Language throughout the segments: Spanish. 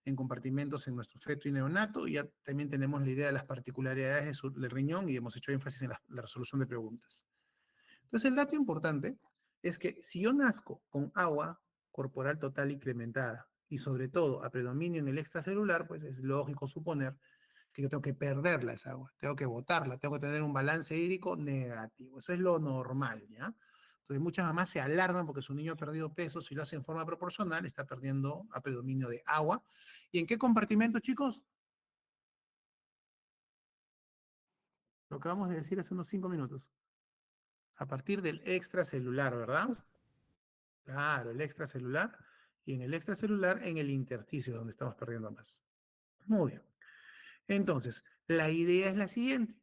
en compartimentos en nuestro feto y neonato, y ya también tenemos la idea de las particularidades del riñón y hemos hecho énfasis en la resolución de preguntas. Entonces, el dato importante es que si yo nazco con agua corporal total incrementada y sobre todo a predominio en el extracelular, pues es lógico suponer que yo tengo que perderla esa agua, tengo que botarla, tengo que tener un balance hídrico negativo. Eso es lo normal, ¿ya? Entonces muchas mamás se alarman porque su niño ha perdido peso, si lo hace en forma proporcional, está perdiendo a predominio de agua. ¿Y en qué compartimento, chicos? Lo que vamos a decir hace unos 5 minutos. A partir del extracelular, ¿verdad? Claro, el extracelular. Y en el extracelular, en el intersticio, donde estamos perdiendo más. Muy bien. Entonces, la idea es la siguiente.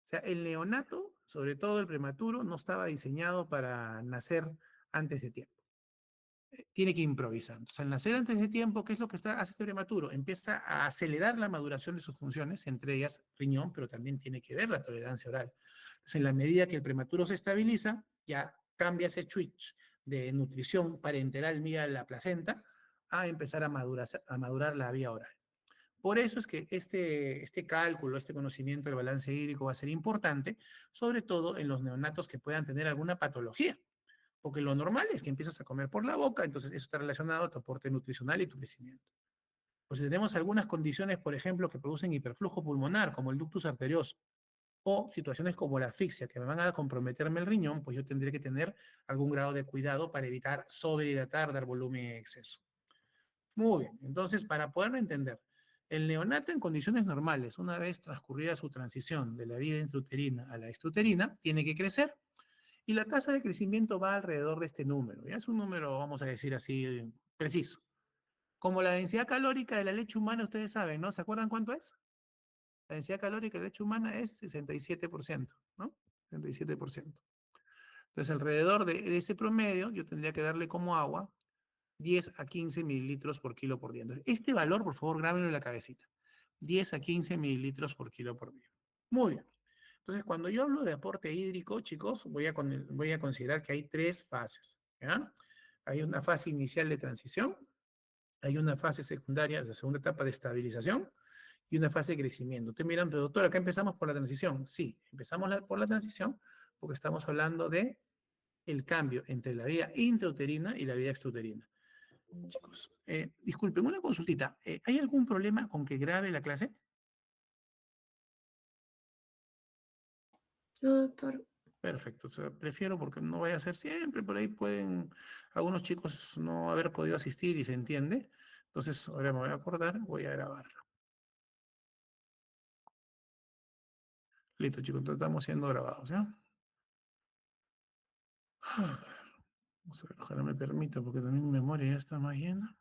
O sea, el neonato, sobre todo el prematuro, no estaba diseñado para nacer antes de tiempo. Tiene que improvisar. Entonces, al nacer antes de tiempo, ¿qué es lo que hace este prematuro? Empieza a acelerar la maduración de sus funciones, entre ellas riñón, pero también tiene que ver la tolerancia oral. Entonces, en la medida que el prematuro se estabiliza, ya cambia ese switch de nutrición parenteral vía la placenta a empezar a madurar la vía oral. Por eso es que este cálculo, este conocimiento del balance hídrico va a ser importante, sobre todo en los neonatos que puedan tener alguna patología. Porque lo normal es que empiezas a comer por la boca, entonces eso está relacionado a tu aporte nutricional y tu crecimiento. Pues si tenemos algunas condiciones, por ejemplo, que producen hiperflujo pulmonar, como el ductus arterioso, o situaciones como la asfixia, que me van a comprometerme el riñón, pues yo tendré que tener algún grado de cuidado para evitar sobrehidratar, dar volumen en exceso. Muy bien, entonces para poderlo entender, el neonato en condiciones normales, una vez transcurrida su transición de la vida intrauterina a la extrauterina, tiene que crecer. Y la tasa de crecimiento va alrededor de este número. ¿Ya? Es un número, vamos a decir así, preciso. Como la densidad calórica de la leche humana, ustedes saben, ¿no? ¿Se acuerdan cuánto es? La densidad calórica de la leche humana es 67%, ¿no? 67%. Entonces, alrededor de ese promedio, yo tendría que darle como agua 10 a 15 mililitros por kilo por día. Entonces, este valor, por favor, grábenlo en la cabecita. 10 a 15 mililitros por kilo por día. Muy bien. Entonces, cuando yo hablo de aporte hídrico, chicos, voy a considerar que hay 3 fases. ¿Ya? Hay una fase inicial de transición, hay una fase secundaria, la segunda etapa de estabilización, y una fase de crecimiento. Ustedes miran, pero doctor, acá empezamos por la transición. Sí, empezamos por la transición porque estamos hablando de el cambio entre la vía intrauterina y la vía extrauterina. Chicos, disculpen, una consultita. ¿Hay algún problema con que grabe la clase? No, doctor. Perfecto, o sea, prefiero porque no vaya a ser siempre, por ahí pueden algunos chicos no haber podido asistir y se entiende. Entonces, ahora me voy a acordar, voy a grabarlo. Listo, chicos, entonces estamos siendo grabados, ¿ya? Vamos a ver, ojalá me permita, porque también mi memoria ya está más llena.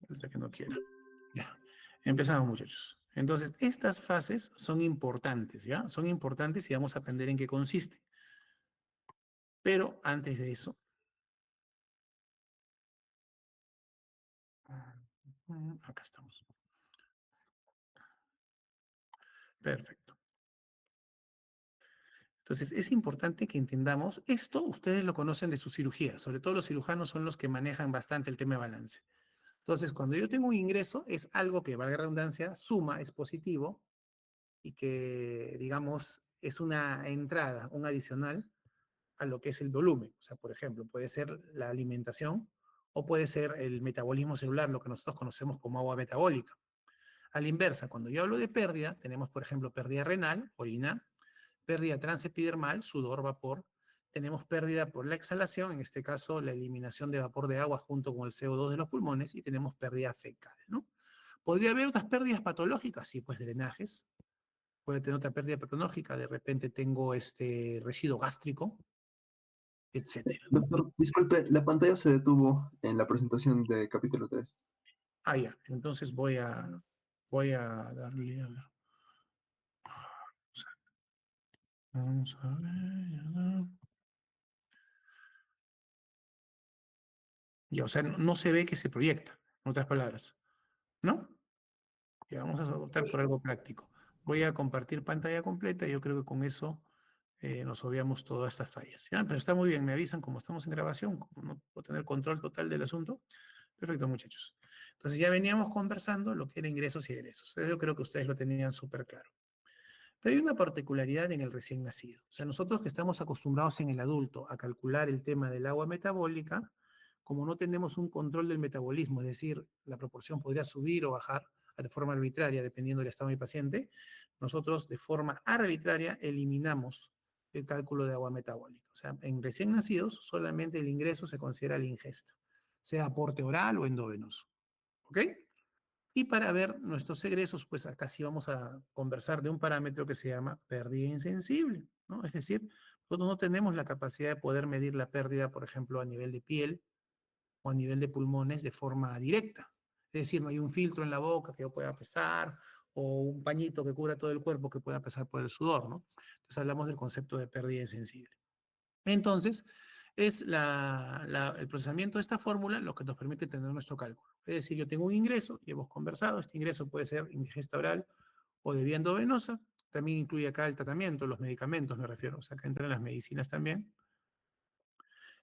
Hasta que no quiera. Ya. Empezamos, muchachos. Entonces, estas fases son importantes, ¿ya? Son importantes y vamos a aprender en qué consiste. Pero antes de eso, acá estamos. Perfecto. Entonces, es importante que entendamos esto, ustedes lo conocen de su cirugía, sobre todo los cirujanos son los que manejan bastante el tema de balance. Entonces, cuando yo tengo un ingreso, es algo que, valga la redundancia, suma, es positivo, y que, digamos, es una entrada, un adicional a lo que es el volumen. O sea, por ejemplo, puede ser la alimentación o puede ser el metabolismo celular, lo que nosotros conocemos como agua metabólica. A la inversa, cuando yo hablo de pérdida, tenemos, por ejemplo, pérdida renal, orina, pérdida transepidermal, sudor, vapor. Tenemos pérdida por la exhalación, en este caso la eliminación de vapor de agua junto con el CO2 de los pulmones, y tenemos pérdidas fecales, ¿no? ¿Podría haber otras pérdidas patológicas? Sí, pues drenajes. Puede tener otra pérdida patológica, de repente tengo este residuo gástrico, etcétera, ¿no? Doctor, disculpe, la pantalla se detuvo en la presentación de capítulo 3. Ah, ya, entonces voy a darle, a ver. Vamos a ver. Ya, o sea, no se ve que se proyecta, en otras palabras, ¿no? Ya vamos a optar por algo práctico. Voy a compartir pantalla completa y yo creo que con eso nos obviamos todas estas fallas. ¿Ya? Pero está muy bien, me avisan como estamos en grabación, como no puedo tener control total del asunto. Perfecto, muchachos. Entonces ya veníamos conversando lo que era ingresos y egresos. Yo creo que ustedes lo tenían súper claro. Pero hay una particularidad en el recién nacido. O sea, nosotros que estamos acostumbrados en el adulto a calcular el tema del agua metabólica, como no tenemos un control del metabolismo, es decir, la proporción podría subir o bajar de forma arbitraria dependiendo del estado del paciente, nosotros de forma arbitraria eliminamos el cálculo de agua metabólica. O sea, en recién nacidos solamente el ingreso se considera la ingesta, sea aporte oral o endovenoso. ¿Ok? Y para ver nuestros egresos, pues acá sí vamos a conversar de un parámetro que se llama pérdida insensible, ¿no? Es decir, nosotros no tenemos la capacidad de poder medir la pérdida, por ejemplo, a nivel de piel o a nivel de pulmones de forma directa. Es decir, no hay un filtro en la boca que yo pueda pesar o un pañito que cubra todo el cuerpo que pueda pesar por el sudor, ¿no? Entonces hablamos del concepto de pérdida insensible. Entonces, es el procesamiento de esta fórmula lo que nos permite tener nuestro cálculo. Es decir, yo tengo un ingreso, y hemos conversado, este ingreso puede ser ingesta oral o de vía endovenosa, también incluye acá el tratamiento, los medicamentos me refiero, o sea, acá entran las medicinas también.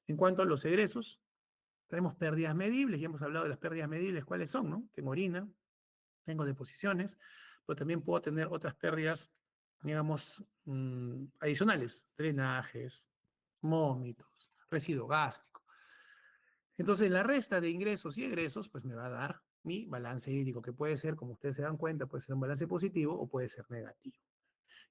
En cuanto a los egresos, tenemos pérdidas medibles, ya hemos hablado de las pérdidas medibles, ¿cuáles son? ¿No? Tengo orina, tengo deposiciones, pero también puedo tener otras pérdidas, digamos, adicionales, drenajes, vómitos, residuo gástrico. Entonces, la resta de ingresos y egresos, pues me va a dar mi balance hídrico, que puede ser, como ustedes se dan cuenta, puede ser un balance positivo o puede ser negativo.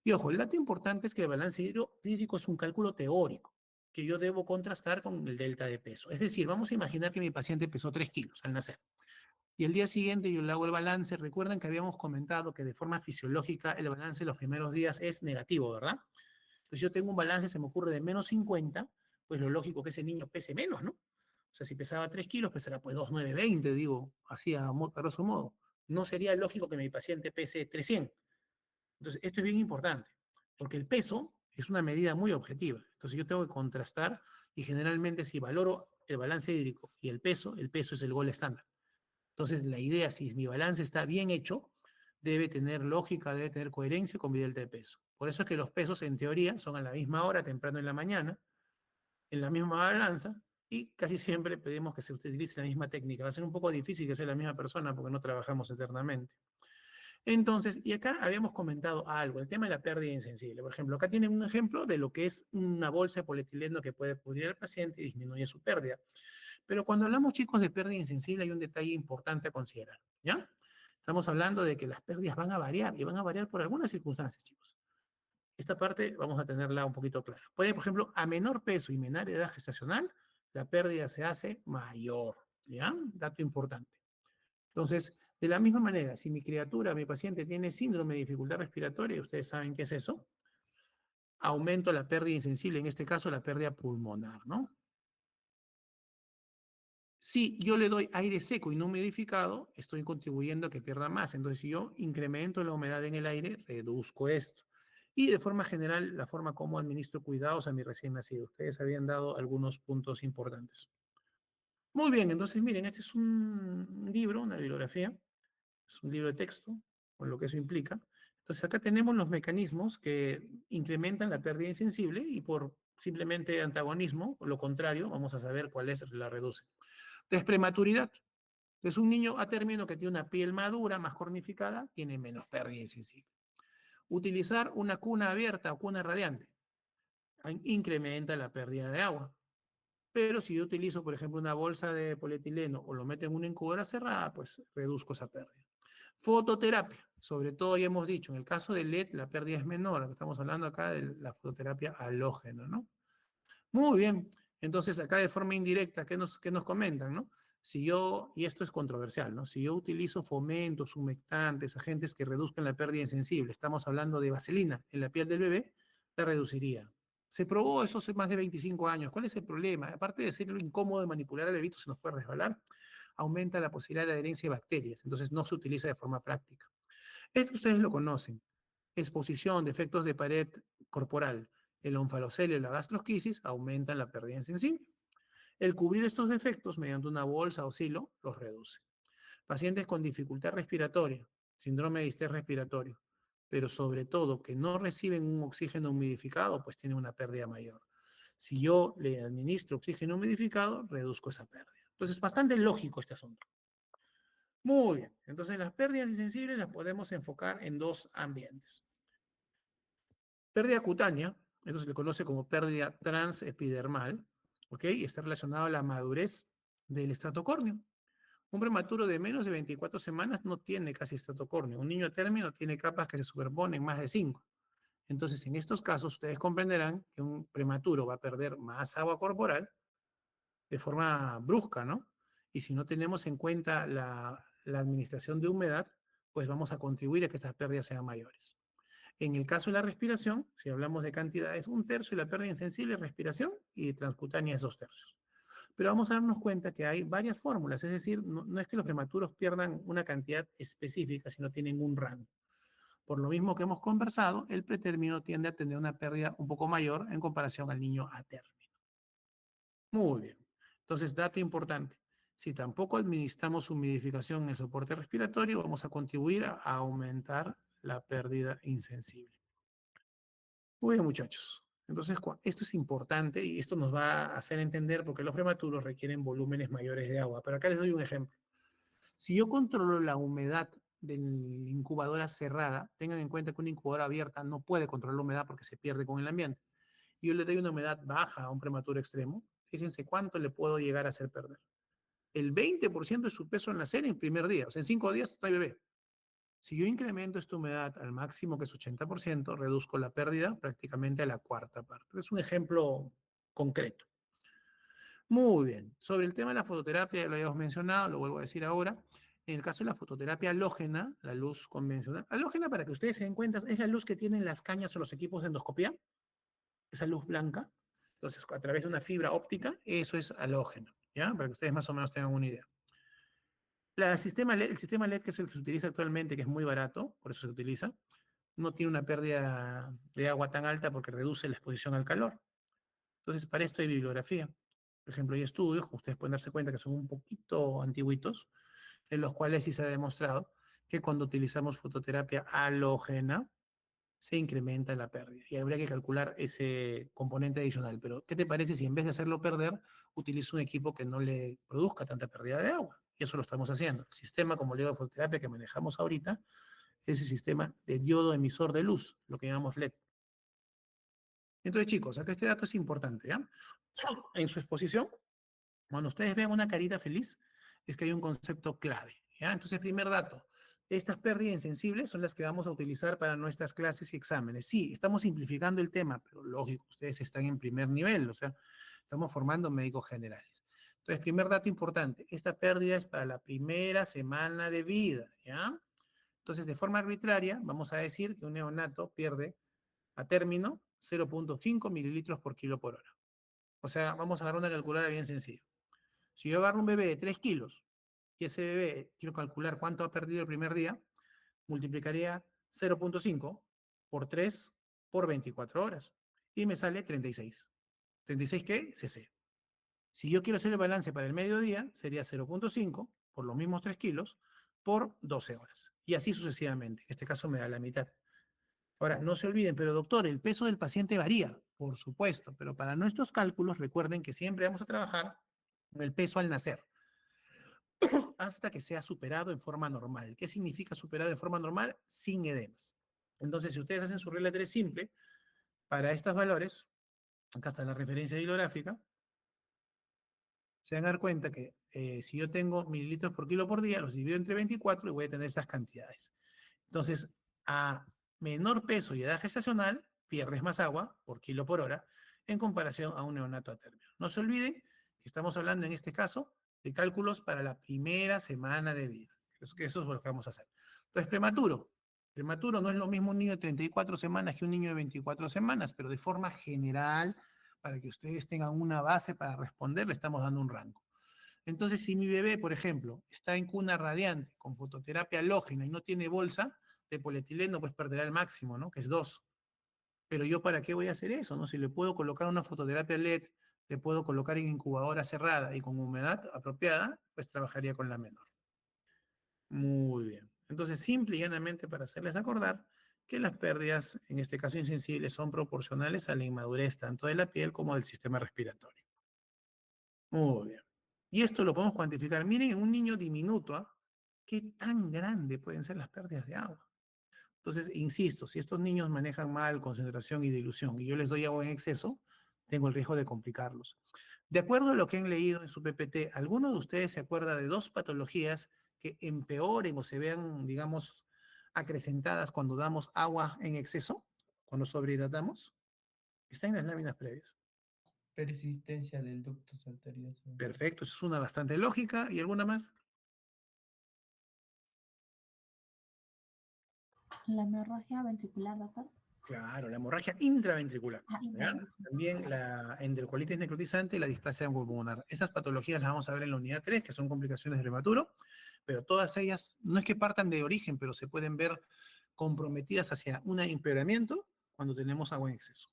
Y ojo, el dato importante es que el balance hídrico es un cálculo teórico, que yo debo contrastar con el delta de peso. Es decir, vamos a imaginar que mi paciente pesó 3 kilos al nacer. Y el día siguiente yo le hago el balance. Recuerden que habíamos comentado que de forma fisiológica el balance los primeros días es negativo, ¿verdad? Entonces yo tengo un balance, se me ocurre de menos 50, pues lo lógico que ese niño pese menos, ¿no? O sea, si pesaba 3 kilos, pesará pues 2, 9, 20, digo, así a grosso modo. No sería lógico que mi paciente pese 300. Entonces, esto es bien importante, porque el peso es una medida muy objetiva. Entonces, yo tengo que contrastar y generalmente si valoro el balance hídrico y el peso es el gol estándar. Entonces, la idea, si mi balance está bien hecho, debe tener lógica, debe tener coherencia con mi delta de peso. Por eso es que los pesos, en teoría, son a la misma hora, temprano en la mañana, en la misma balanza, y casi siempre pedimos que se utilice la misma técnica. Va a ser un poco difícil que sea la misma persona porque no trabajamos eternamente. Entonces, y acá habíamos comentado algo, el tema de la pérdida insensible. Por ejemplo, acá tienen un ejemplo de lo que es una bolsa de polietileno que puede cubrir al paciente y disminuye su pérdida. Pero cuando hablamos, chicos, de pérdida insensible, hay un detalle importante a considerar, ¿ya? Estamos hablando de que las pérdidas van a variar y van a variar por algunas circunstancias, chicos. Esta parte vamos a tenerla un poquito clara. Puede, por ejemplo, a menor peso y menor edad gestacional, la pérdida se hace mayor, ¿ya? Dato importante. Entonces, de la misma manera, si mi criatura, mi paciente tiene síndrome de dificultad respiratoria, ustedes saben qué es eso, aumento la pérdida insensible, en este caso la pérdida pulmonar, ¿no? Si yo le doy aire seco y no humidificado, estoy contribuyendo a que pierda más. Entonces, si yo incremento la humedad en el aire, reduzco esto. Y de forma general, la forma como administro cuidados a mi recién nacido. Ustedes habían dado algunos puntos importantes. Muy bien, entonces miren, este es un libro, una bibliografía, es un libro de texto, con lo que eso implica. Entonces acá tenemos los mecanismos que incrementan la pérdida insensible y por simplemente antagonismo, o lo contrario, vamos a saber cuál es la reduce. Entonces, prematuridad. Entonces, un niño a término que tiene una piel madura, más cornificada, tiene menos pérdida insensible. Utilizar una cuna abierta o cuna radiante incrementa la pérdida de agua. Pero si yo utilizo, por ejemplo, una bolsa de polietileno o lo meto en una incubadora cerrada, pues reduzco esa pérdida. Fototerapia, sobre todo ya hemos dicho, en el caso del LED la pérdida es menor, estamos hablando acá de la fototerapia halógena, ¿no? Muy bien, entonces acá de forma indirecta, ¿qué nos comentan, no? Si yo, y esto es controversial, ¿no? Si yo utilizo fomentos, humectantes, agentes que reduzcan la pérdida insensible, estamos hablando de vaselina en la piel del bebé, la reduciría. Se probó eso hace más de 25 años. ¿Cuál es el problema? Aparte de ser lo incómodo de manipular al bebito, se nos puede resbalar, aumenta la posibilidad de adherencia de bacterias, entonces no se utiliza de forma práctica. Esto ustedes lo conocen. Exposición, defectos de pared corporal, el onfalocele y la gastrosquisis aumentan la pérdida insensible. El cubrir estos defectos mediante una bolsa o silo los reduce. Pacientes con dificultad respiratoria, síndrome de distrés respiratorio, pero sobre todo que no reciben un oxígeno humidificado, pues tienen una pérdida mayor. Si yo le administro oxígeno humidificado, reduzco esa pérdida. Entonces, bastante lógico este asunto. Muy bien. Entonces, las pérdidas insensibles las podemos enfocar en dos ambientes. Pérdida cutánea, esto se le conoce como pérdida transepidermal, ¿ok? Y está relacionado a la madurez del estrato córneo. Un prematuro de menos de 24 semanas no tiene casi estrato córneo. Un niño a término tiene capas que se superponen más de 5. Entonces, en estos casos, ustedes comprenderán que un prematuro va a perder más agua corporal de forma brusca, ¿no? Y si no tenemos en cuenta la administración de humedad, pues vamos a contribuir a que estas pérdidas sean mayores. En el caso de la respiración, si hablamos de cantidades, un tercio y la pérdida insensible es respiración y transcutánea es 2/3. Pero vamos a darnos cuenta que hay varias fórmulas, es decir, no es que los prematuros pierdan una cantidad específica, sino tienen un rango. Por lo mismo que hemos conversado, el pretérmino tiende a tener una pérdida un poco mayor en comparación al niño a término. Muy bien. Entonces, dato importante. Si tampoco administramos humidificación en el soporte respiratorio, vamos a contribuir a aumentar la pérdida insensible. Muy bien, muchachos. Entonces, esto es importante y esto nos va a hacer entender por qué los prematuros requieren volúmenes mayores de agua. Pero acá les doy un ejemplo. Si yo controlo la humedad de la incubadora cerrada, tengan en cuenta que una incubadora abierta no puede controlar la humedad porque se pierde con el ambiente. Yo le doy una humedad baja a un prematuro extremo, fíjense cuánto le puedo llegar a hacer perder. El 20% de su peso en nacer en el primer día, o sea, en 5 días está bebé. Si yo incremento esta humedad al máximo, que es 80%, reduzco la pérdida prácticamente a la cuarta parte. Es un ejemplo concreto. Muy bien. Sobre el tema de la fototerapia, ya lo habíamos mencionado, lo vuelvo a decir ahora. En el caso de la fototerapia halógena, la luz convencional, halógena, para que ustedes se den cuenta, es la luz que tienen las cañas o los equipos de endoscopía, esa luz blanca. Entonces, a través de una fibra óptica, eso es halógeno, ¿ya? Para que ustedes más o menos tengan una idea. El sistema LED, que es el que se utiliza actualmente, que es muy barato, por eso se utiliza, no tiene una pérdida de agua tan alta porque reduce la exposición al calor. Entonces, para esto hay bibliografía. Por ejemplo, hay estudios, como ustedes pueden darse cuenta que son un poquito antiguitos, en los cuales sí se ha demostrado que cuando utilizamos fototerapia halógena, se incrementa la pérdida. Y habría que calcular ese componente adicional. Pero, ¿qué te parece si en vez de hacerlo perder, utilizo un equipo que no le produzca tanta pérdida de agua? Y eso lo estamos haciendo. El sistema, como le digo, de fototerapia que manejamos ahorita, es el sistema de diodo emisor de luz, lo que llamamos LED. Entonces, chicos, acá este dato es importante, ¿ya? En su exposición, cuando ustedes vean una carita feliz, es que hay un concepto clave, ¿ya? Entonces, primer dato, estas pérdidas insensibles son las que vamos a utilizar para nuestras clases y exámenes. Sí, estamos simplificando el tema, pero lógico, ustedes están en primer nivel, o sea, estamos formando médicos generales. Entonces, primer dato importante, esta pérdida es para la primera semana de vida, ¿ya? Entonces, de forma arbitraria, vamos a decir que un neonato pierde a término 0.5 mililitros por kilo por hora. O sea, vamos a agarrar una calculadora bien sencilla. Si yo agarro un bebé de 3 kilos y ese bebé quiero calcular cuánto ha perdido el primer día, multiplicaría 0.5 por 3 por 24 horas y me sale 36. ¿36 qué? CC. Si yo quiero hacer el balance para el mediodía, sería 0.5 por los mismos 3 kilos por 12 horas. Y así sucesivamente. En este caso me da la mitad. Ahora, no se olviden, pero doctor, el peso del paciente varía, por supuesto, pero para nuestros cálculos recuerden que siempre vamos a trabajar con el peso al nacer hasta que sea superado en forma normal. ¿Qué significa superado en forma normal? Sin edemas. Entonces, si ustedes hacen su regla 3 simple, para estos valores, acá está la referencia bibliográfica, se van a dar cuenta que si yo tengo mililitros por kilo por día, los divido entre 24 y voy a tener esas cantidades. Entonces, a menor peso y edad gestacional, pierdes más agua por kilo por hora en comparación a un neonato a término. No se olviden que estamos hablando en este caso de cálculos para la primera semana de vida. Eso es lo que vamos a hacer. Entonces, prematuro. Prematuro no es lo mismo un niño de 34 semanas que un niño de 24 semanas, pero de forma general, para que ustedes tengan una base para responder, le estamos dando un rango. Entonces, si mi bebé, por ejemplo, está en cuna radiante con fototerapia halógena y no tiene bolsa de polietileno, pues perderá el máximo, ¿no? Que es 2. Pero yo, ¿para qué voy a hacer eso, no? Si le puedo colocar una fototerapia LED, le puedo colocar en incubadora cerrada y con humedad apropiada, pues trabajaría con la menor. Muy bien. Entonces, simple y llanamente para hacerles acordar que las pérdidas, en este caso insensibles, son proporcionales a la inmadurez tanto de la piel como del sistema respiratorio. Muy bien. Y esto lo podemos cuantificar. Miren, en un niño diminuto, ¿ah? ¿Qué tan grande pueden ser las pérdidas de agua? Entonces, insisto, si estos niños manejan mal concentración y dilución y yo les doy agua en exceso, tengo el riesgo de complicarlos. De acuerdo a lo que han leído en su PPT, ¿alguno de ustedes se acuerda de dos patologías que empeoren o se vean, digamos, acrecentadas cuando damos agua en exceso, cuando sobrehidratamos? Está en las láminas previas. Persistencia del ducto arterioso. Perfecto, eso es una bastante lógica. ¿Y alguna más? La hemorragia ventricular, doctor. Claro, la hemorragia intraventricular. Ah, ¿Ya? También la enterocolitis necrotizante y la displasia pulmonar. Estas patologías las vamos a ver en la unidad 3, que son complicaciones de prematuro, pero todas ellas no es que partan de origen, pero se pueden ver comprometidas hacia un empeoramiento cuando tenemos agua en exceso.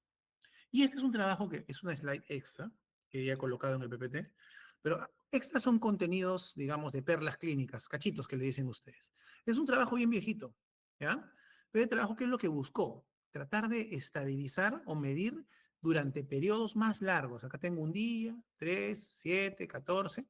Y este es un trabajo que es una slide extra que ya he colocado en el PPT, pero extras son contenidos, digamos, de perlas clínicas, cachitos que le dicen ustedes. Es un trabajo bien viejito, ¿ya? Pero el trabajo, ¿qué es lo que buscó? Tratar de estabilizar o medir durante periodos más largos. Acá tengo un día, 3, 7, 14,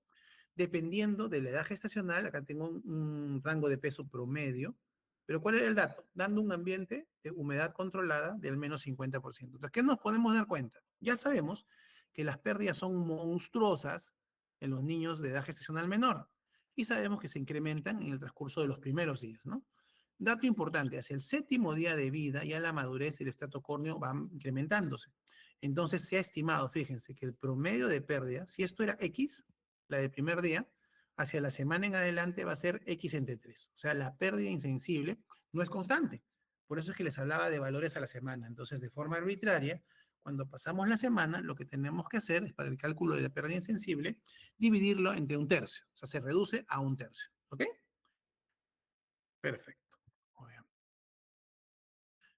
dependiendo de la edad gestacional. Acá tengo un rango de peso promedio. Pero ¿cuál era el dato? Dando un ambiente de humedad controlada de al menos 50%. Entonces, ¿qué nos podemos dar cuenta? Ya sabemos que las pérdidas son monstruosas en los niños de edad gestacional menor y sabemos que se incrementan en el transcurso de los primeros días, ¿no? Dato importante, hacia el séptimo día de vida ya la madurez y el estrato córneo van incrementándose. Entonces se ha estimado, fíjense, que el promedio de pérdida, si esto era X, la del primer día, hacia la semana en adelante va a ser X entre 3. O sea, la pérdida insensible no es constante. Por eso es que les hablaba de valores a la semana. Entonces, de forma arbitraria, cuando pasamos la semana, lo que tenemos que hacer es para el cálculo de la pérdida insensible, dividirlo entre un tercio. O sea, se reduce a un tercio. ¿Ok? Perfecto. Muy bien.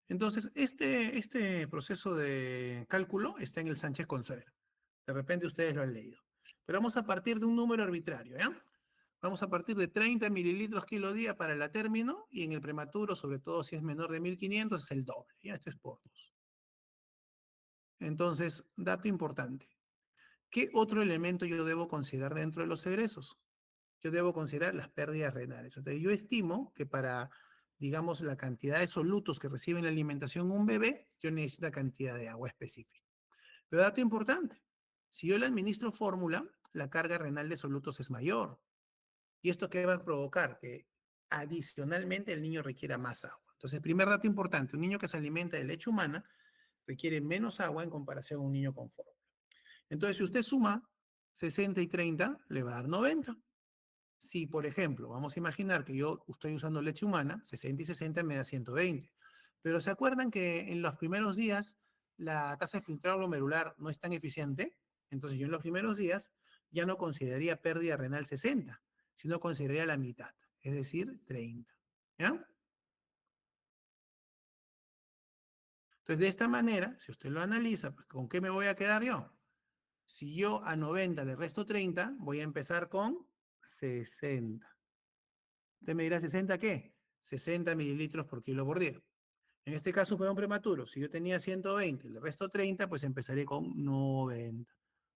Entonces, este proceso de cálculo está en el Sánchez Consuelo. De repente ustedes lo han leído. Pero vamos a partir de un número arbitrario, ¿ya? Vamos a partir de 30 mililitros kilo día para el término y en el prematuro, sobre todo si es menor de 1500, es el doble. Ya esto es por 2. Entonces, dato importante. ¿Qué otro elemento yo debo considerar dentro de los egresos? Yo debo considerar las pérdidas renales. Entonces, yo estimo que para, digamos, la cantidad de solutos que recibe la alimentación un bebé, yo necesito una cantidad de agua específica. Pero dato importante, si yo le administro fórmula, la carga renal de solutos es mayor. ¿Y esto qué va a provocar? Que adicionalmente el niño requiera más agua. Entonces, primer dato importante, un niño que se alimenta de leche humana requiere menos agua en comparación a un niño con fórmula. Entonces, si usted suma 60 y 30, le va a dar 90. Si, por ejemplo, vamos a imaginar que yo estoy usando leche humana, 60 y 60 me da 120. Pero ¿se acuerdan que en los primeros días la tasa de filtrado glomerular no es tan eficiente? Entonces yo en los primeros días ya no consideraría pérdida renal 60, sino consideraría la mitad, es decir, 30. ¿Ya? Entonces de esta manera, si usted lo analiza, pues, ¿con qué me voy a quedar yo? Si yo a 90 le resto 30, voy a empezar con 60. Usted me dirá, ¿60 qué? 60 mililitros por kilo por día. En este caso, para un prematuro, si yo tenía 120, le resto 30, pues empezaré con 90.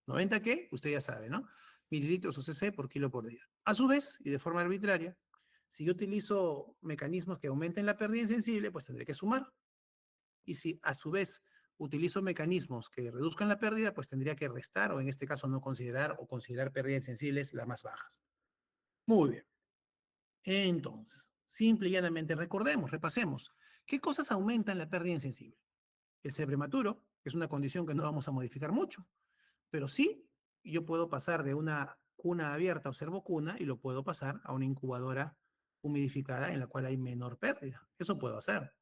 ¿90 qué? Usted ya sabe, ¿no? Mililitros o cc por kilo por día. A su vez, y de forma arbitraria, si yo utilizo mecanismos que aumenten la pérdida insensible, pues tendré que sumar. Y si a su vez utilizo mecanismos que reduzcan la pérdida, pues tendría que restar o en este caso no considerar o considerar pérdidas insensibles las más bajas. Muy bien. Entonces, simple y llanamente recordemos, repasemos. ¿Qué cosas aumentan la pérdida insensible? El ser prematuro, que es una condición que no vamos a modificar mucho, pero sí yo puedo pasar de una cuna abierta o servocuna y lo puedo pasar a una incubadora humidificada en la cual hay menor pérdida. Eso puedo hacer.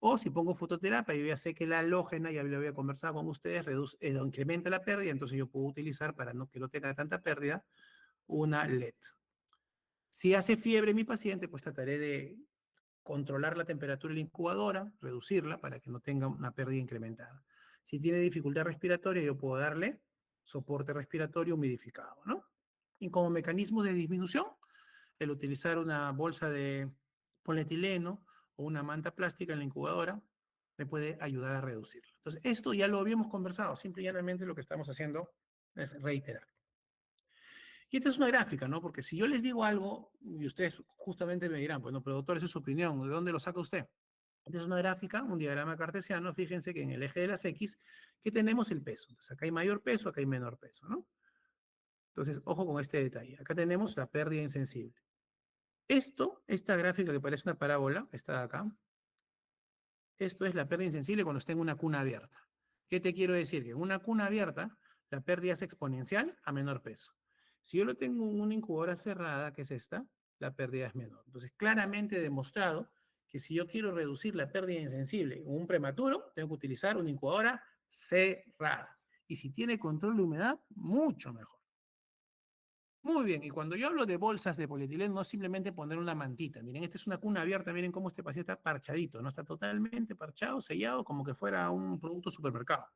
O si pongo fototerapia, yo ya sé que la halógena, ya lo había conversado con ustedes, incrementa la pérdida, entonces yo puedo utilizar para no que no tenga tanta pérdida una LED. Si hace fiebre mi paciente, pues trataré de controlar la temperatura de la incubadora, reducirla para que no tenga una pérdida incrementada. Si tiene dificultad respiratoria, yo puedo darle soporte respiratorio humidificado, ¿no? Y como mecanismo de disminución, el utilizar una bolsa de polietileno o una manta plástica en la incubadora me puede ayudar a reducirlo. Entonces, esto ya lo habíamos conversado, simple y llanamente lo que estamos haciendo es reiterar. Y esta es una gráfica, ¿no? Porque si yo les digo algo, y ustedes justamente me dirán, bueno, pero doctor, esa es su opinión, ¿de dónde lo saca usted? Esta es una gráfica, un diagrama cartesiano, fíjense que en el eje de las X, que tenemos el peso. Entonces, acá hay mayor peso, acá hay menor peso, ¿no? Entonces, ojo con este detalle. Acá tenemos la pérdida insensible. Esta gráfica que parece una parábola, está de acá, esto es la pérdida insensible cuando está en una cuna abierta. ¿Qué te quiero decir? Que en una cuna abierta, la pérdida es exponencial a menor peso. Si yo lo tengo en una incubadora cerrada, que es esta, la pérdida es menor. Entonces, claramente demostrado que si yo quiero reducir la pérdida insensible en un prematuro, tengo que utilizar una incubadora cerrada. Y si tiene control de humedad, mucho mejor. Muy bien, y cuando yo hablo de bolsas de polietileno, no es simplemente poner una mantita. Miren, esta es una cuna abierta, miren cómo este paciente está parchadito, no está totalmente parchado, sellado, como que fuera un producto supermercado.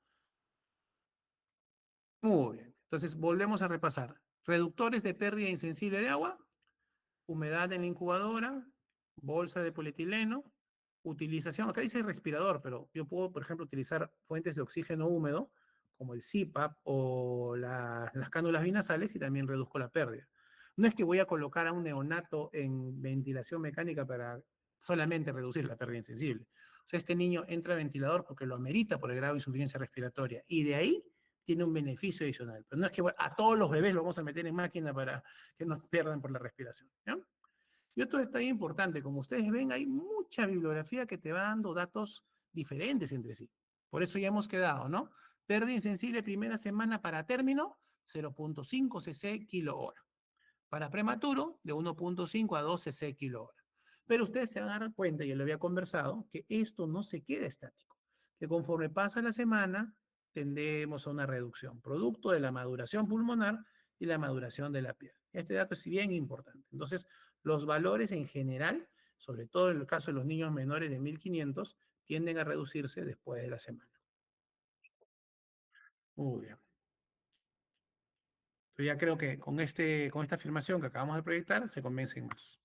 Muy bien, entonces volvemos a repasar. Reductores de pérdida insensible de agua, humedad en la incubadora, bolsa de polietileno, utilización, acá dice respirador, pero yo puedo, por ejemplo, utilizar fuentes de oxígeno húmedo, como el CPAP o las cánulas binasales, y también reduzco la pérdida. No es que voy a colocar a un neonato en ventilación mecánica para solamente reducir la pérdida insensible. O sea, este niño entra a ventilador porque lo amerita por el grado de insuficiencia respiratoria, y de ahí tiene un beneficio adicional. Pero no es que a todos los bebés lo vamos a meter en máquina para que no pierdan por la respiración, ¿ya? Y otro detalle importante, como ustedes ven, hay mucha bibliografía que te va dando datos diferentes entre sí. Por eso ya hemos quedado, ¿no? Pérdida insensible primera semana para término, 0.5 cc kilo hora. Para prematuro, de 1.5 a 2 cc kilo hora. Pero ustedes se van a dar cuenta, y ya lo había conversado, que esto no se queda estático. Que conforme pasa la semana, tendemos a una reducción, producto de la maduración pulmonar y la maduración de la piel. Este dato es bien importante. Entonces, los valores en general, sobre todo en el caso de los niños menores de 1500, tienden a reducirse después de la semana. Muy bien. Yo ya creo que con esta afirmación que acabamos de proyectar, se convencen más.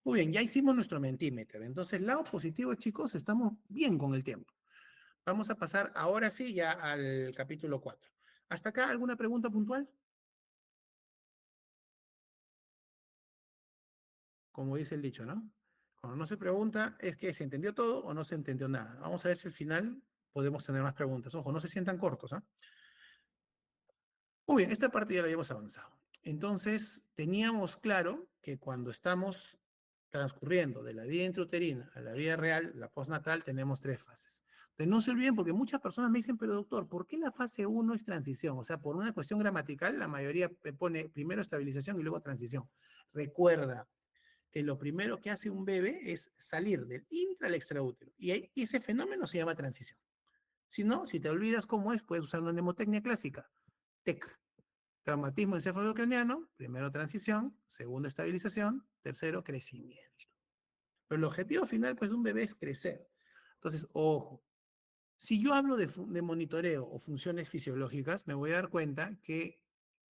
Muy bien, ya hicimos nuestro Mentimeter. Entonces, lado positivo, chicos, estamos bien con el tiempo. Vamos a pasar ahora sí ya al capítulo 4. ¿Hasta acá alguna pregunta puntual? Como dice el dicho, ¿no? Cuando no se pregunta es que se entendió todo o no se entendió nada. Vamos a ver si al final podemos tener más preguntas. Ojo, no se sientan cortos, ¿ah? Muy bien, esta parte ya la habíamos avanzado. Entonces, teníamos claro que cuando estamos transcurriendo de la vida intrauterina a la vida real, la postnatal, tenemos 3 fases. Pero no se olviden, porque muchas personas me dicen, pero doctor, ¿por qué la fase 1 es transición? O sea, por una cuestión gramatical, la mayoría pone primero estabilización y luego transición. Recuerda que lo primero que hace un bebé es salir del intra al extraútero. Y ese fenómeno se llama transición. Si no, si te olvidas cómo es, puedes usar una mnemotecnia clásica. TEC. Traumatismo encefalocraniano, primero transición, segundo estabilización, tercero crecimiento. Pero el objetivo final, pues, de un bebé es crecer. Entonces, ojo, si yo hablo de monitoreo o funciones fisiológicas, me voy a dar cuenta que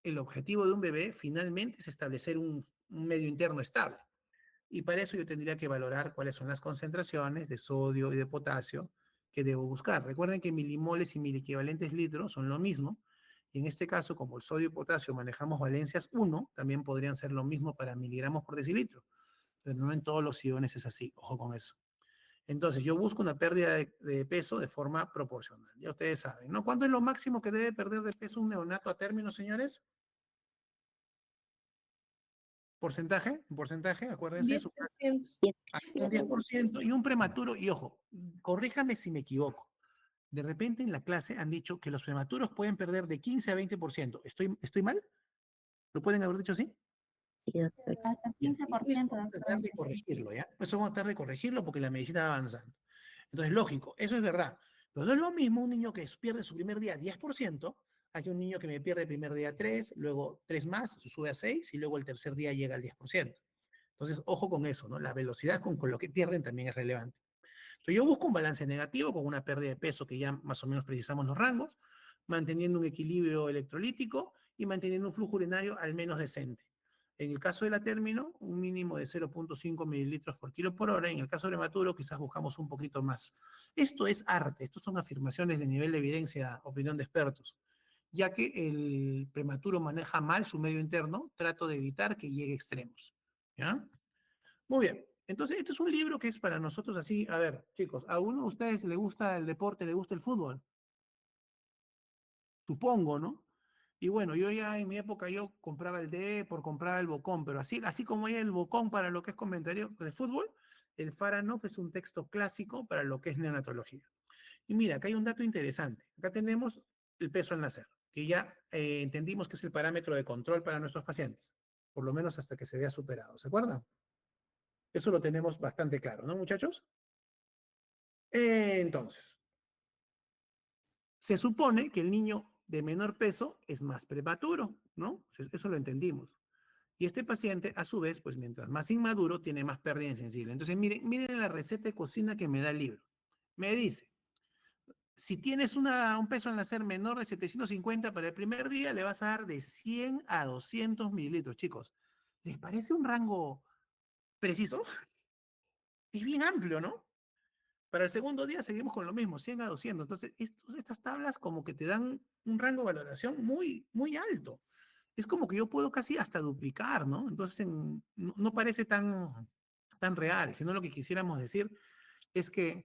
el objetivo de un bebé finalmente es establecer un medio interno estable. Y para eso yo tendría que valorar cuáles son las concentraciones de sodio y de potasio que debo buscar. Recuerden que milimoles y miliequivalentes litros son lo mismo. Y en este caso, como el sodio y potasio manejamos valencias 1, también podrían ser lo mismo para miligramos por decilitro. Pero no en todos los iones es así. Ojo con eso. Entonces, yo busco una pérdida de peso de forma proporcional. Ya ustedes saben, ¿no? ¿Cuánto es lo máximo que debe perder de peso un neonato a término, señores? ¿Porcentaje? ¿Un porcentaje? Acuérdense. 10%. Un 10%. Y un prematuro, y ojo, corríjame si me equivoco. De repente en la clase han dicho que los prematuros pueden perder de 15 a 20%. ¿Estoy mal? ¿Lo pueden haber dicho así? Sí, doctor. Hasta Ya, 15%, vamos a tratar de doctor. corregirlo, ¿ya? Eso vamos a tratar de corregirlo porque la medicina va avanzando. Entonces, lógico, eso es verdad. Pero no es lo mismo un niño que pierde su primer día 10%, a que un niño que me pierde el primer día 3, luego 3 más, sube a 6 y luego el tercer día llega al 10%. Entonces, ojo con eso, ¿no? La velocidad con lo que pierden también es relevante. Entonces, yo busco un balance negativo con una pérdida de peso que ya más o menos precisamos los rangos, manteniendo un equilibrio electrolítico y manteniendo un flujo urinario al menos decente. En el caso de la término, un mínimo de 0,5 mililitros por kilo por hora. En el caso prematuro, quizás buscamos un poquito más. Esto es arte, estos son afirmaciones de nivel de evidencia, opinión de expertos. Ya que el prematuro maneja mal su medio interno, trato de evitar que llegue a extremos. ¿Ya? Muy bien. Entonces, este es un libro que es para nosotros así. A ver, chicos, ¿a uno de ustedes le gusta el deporte, le gusta el fútbol? Supongo, ¿no? Y bueno, yo ya en mi época yo compraba el por compraba el Bocón, pero así como hay el Bocón para lo que es comentario de fútbol, el Faranoff es un texto clásico para lo que es neonatología. Y mira, acá hay un dato interesante. Acá tenemos el peso al nacer, que ya entendimos que es el parámetro de control para nuestros pacientes, por lo menos hasta que se vea superado. ¿Se acuerdan? Eso lo tenemos bastante claro, ¿no, muchachos? Entonces, se supone que el niño de menor peso es más prematuro, ¿no? Eso lo entendimos. Y este paciente, a su vez, pues mientras más inmaduro, tiene más pérdida insensible. Entonces, miren la receta de cocina que me da el libro. Me dice, si tienes un peso al nacer menor de 750 para el primer día, le vas a dar de 100 a 200 mililitros, chicos. ¿Les parece un rango preciso? Es bien amplio, ¿no? Para el segundo día seguimos con lo mismo, 100 a 200. Entonces, estas tablas como que te dan un rango de valoración muy, muy alto. Es como que yo puedo casi hasta duplicar, ¿no? Entonces, no parece tan real, sino lo que quisiéramos decir es que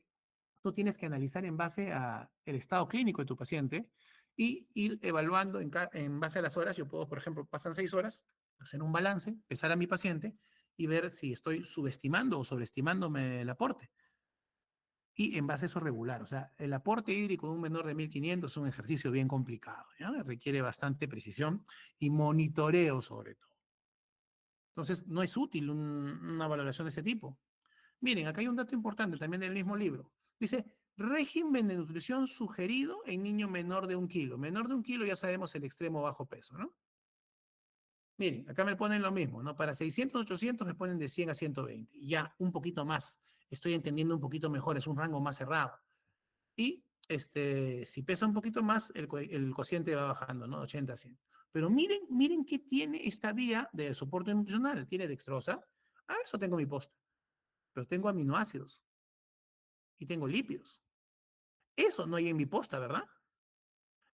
tú tienes que analizar en base a el estado clínico de tu paciente y ir evaluando en base a las horas. Yo puedo, por ejemplo, pasan 6 horas, hacer un balance, pesar a mi paciente y ver si estoy subestimando o sobreestimándome el aporte. Y en base a eso regular. O sea, el aporte hídrico de un menor de 1500 es un ejercicio bien complicado, ¿ya? Requiere bastante precisión y monitoreo sobre todo. Entonces, no es útil una valoración de ese tipo. Miren, acá hay un dato importante también del mismo libro. Dice, régimen de nutrición sugerido en niño menor de 1 kilo. Menor de 1 kilo ya sabemos el extremo bajo peso, ¿no? Miren, acá me ponen lo mismo, ¿no? Para 600, 800 me ponen de 100 a 120. Ya, un poquito más. Estoy entendiendo un poquito mejor, es un rango más cerrado. Y si pesa un poquito más, el cociente va bajando, ¿no? 80 a 100. Pero miren qué tiene esta vía de soporte nutricional. Tiene dextrosa. Ah, eso tengo mi posta. Pero tengo aminoácidos y tengo lípidos. Eso no hay en mi posta, ¿verdad?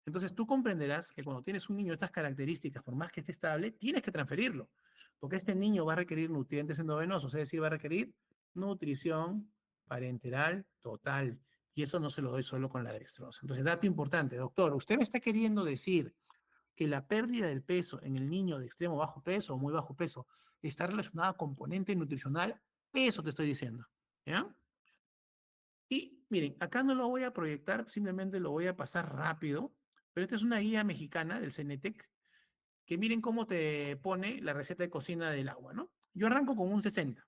Entonces tú comprenderás que cuando tienes un niño de estas características, por más que esté estable, tienes que transferirlo. Porque este niño va a requerir nutrientes endovenosos, es decir, va a requerir nutrición parenteral total. Y eso no se lo doy solo con la dextrosa. Entonces, dato importante, doctor, usted me está queriendo decir que la pérdida del peso en el niño de extremo bajo peso o muy bajo peso está relacionada a componente nutricional. Eso te estoy diciendo. ¿Ya? Y miren, acá no lo voy a proyectar, simplemente lo voy a pasar rápido, pero esta es una guía mexicana del CENETEC, que miren cómo te pone la receta de cocina del agua, ¿no? Yo arranco con un 60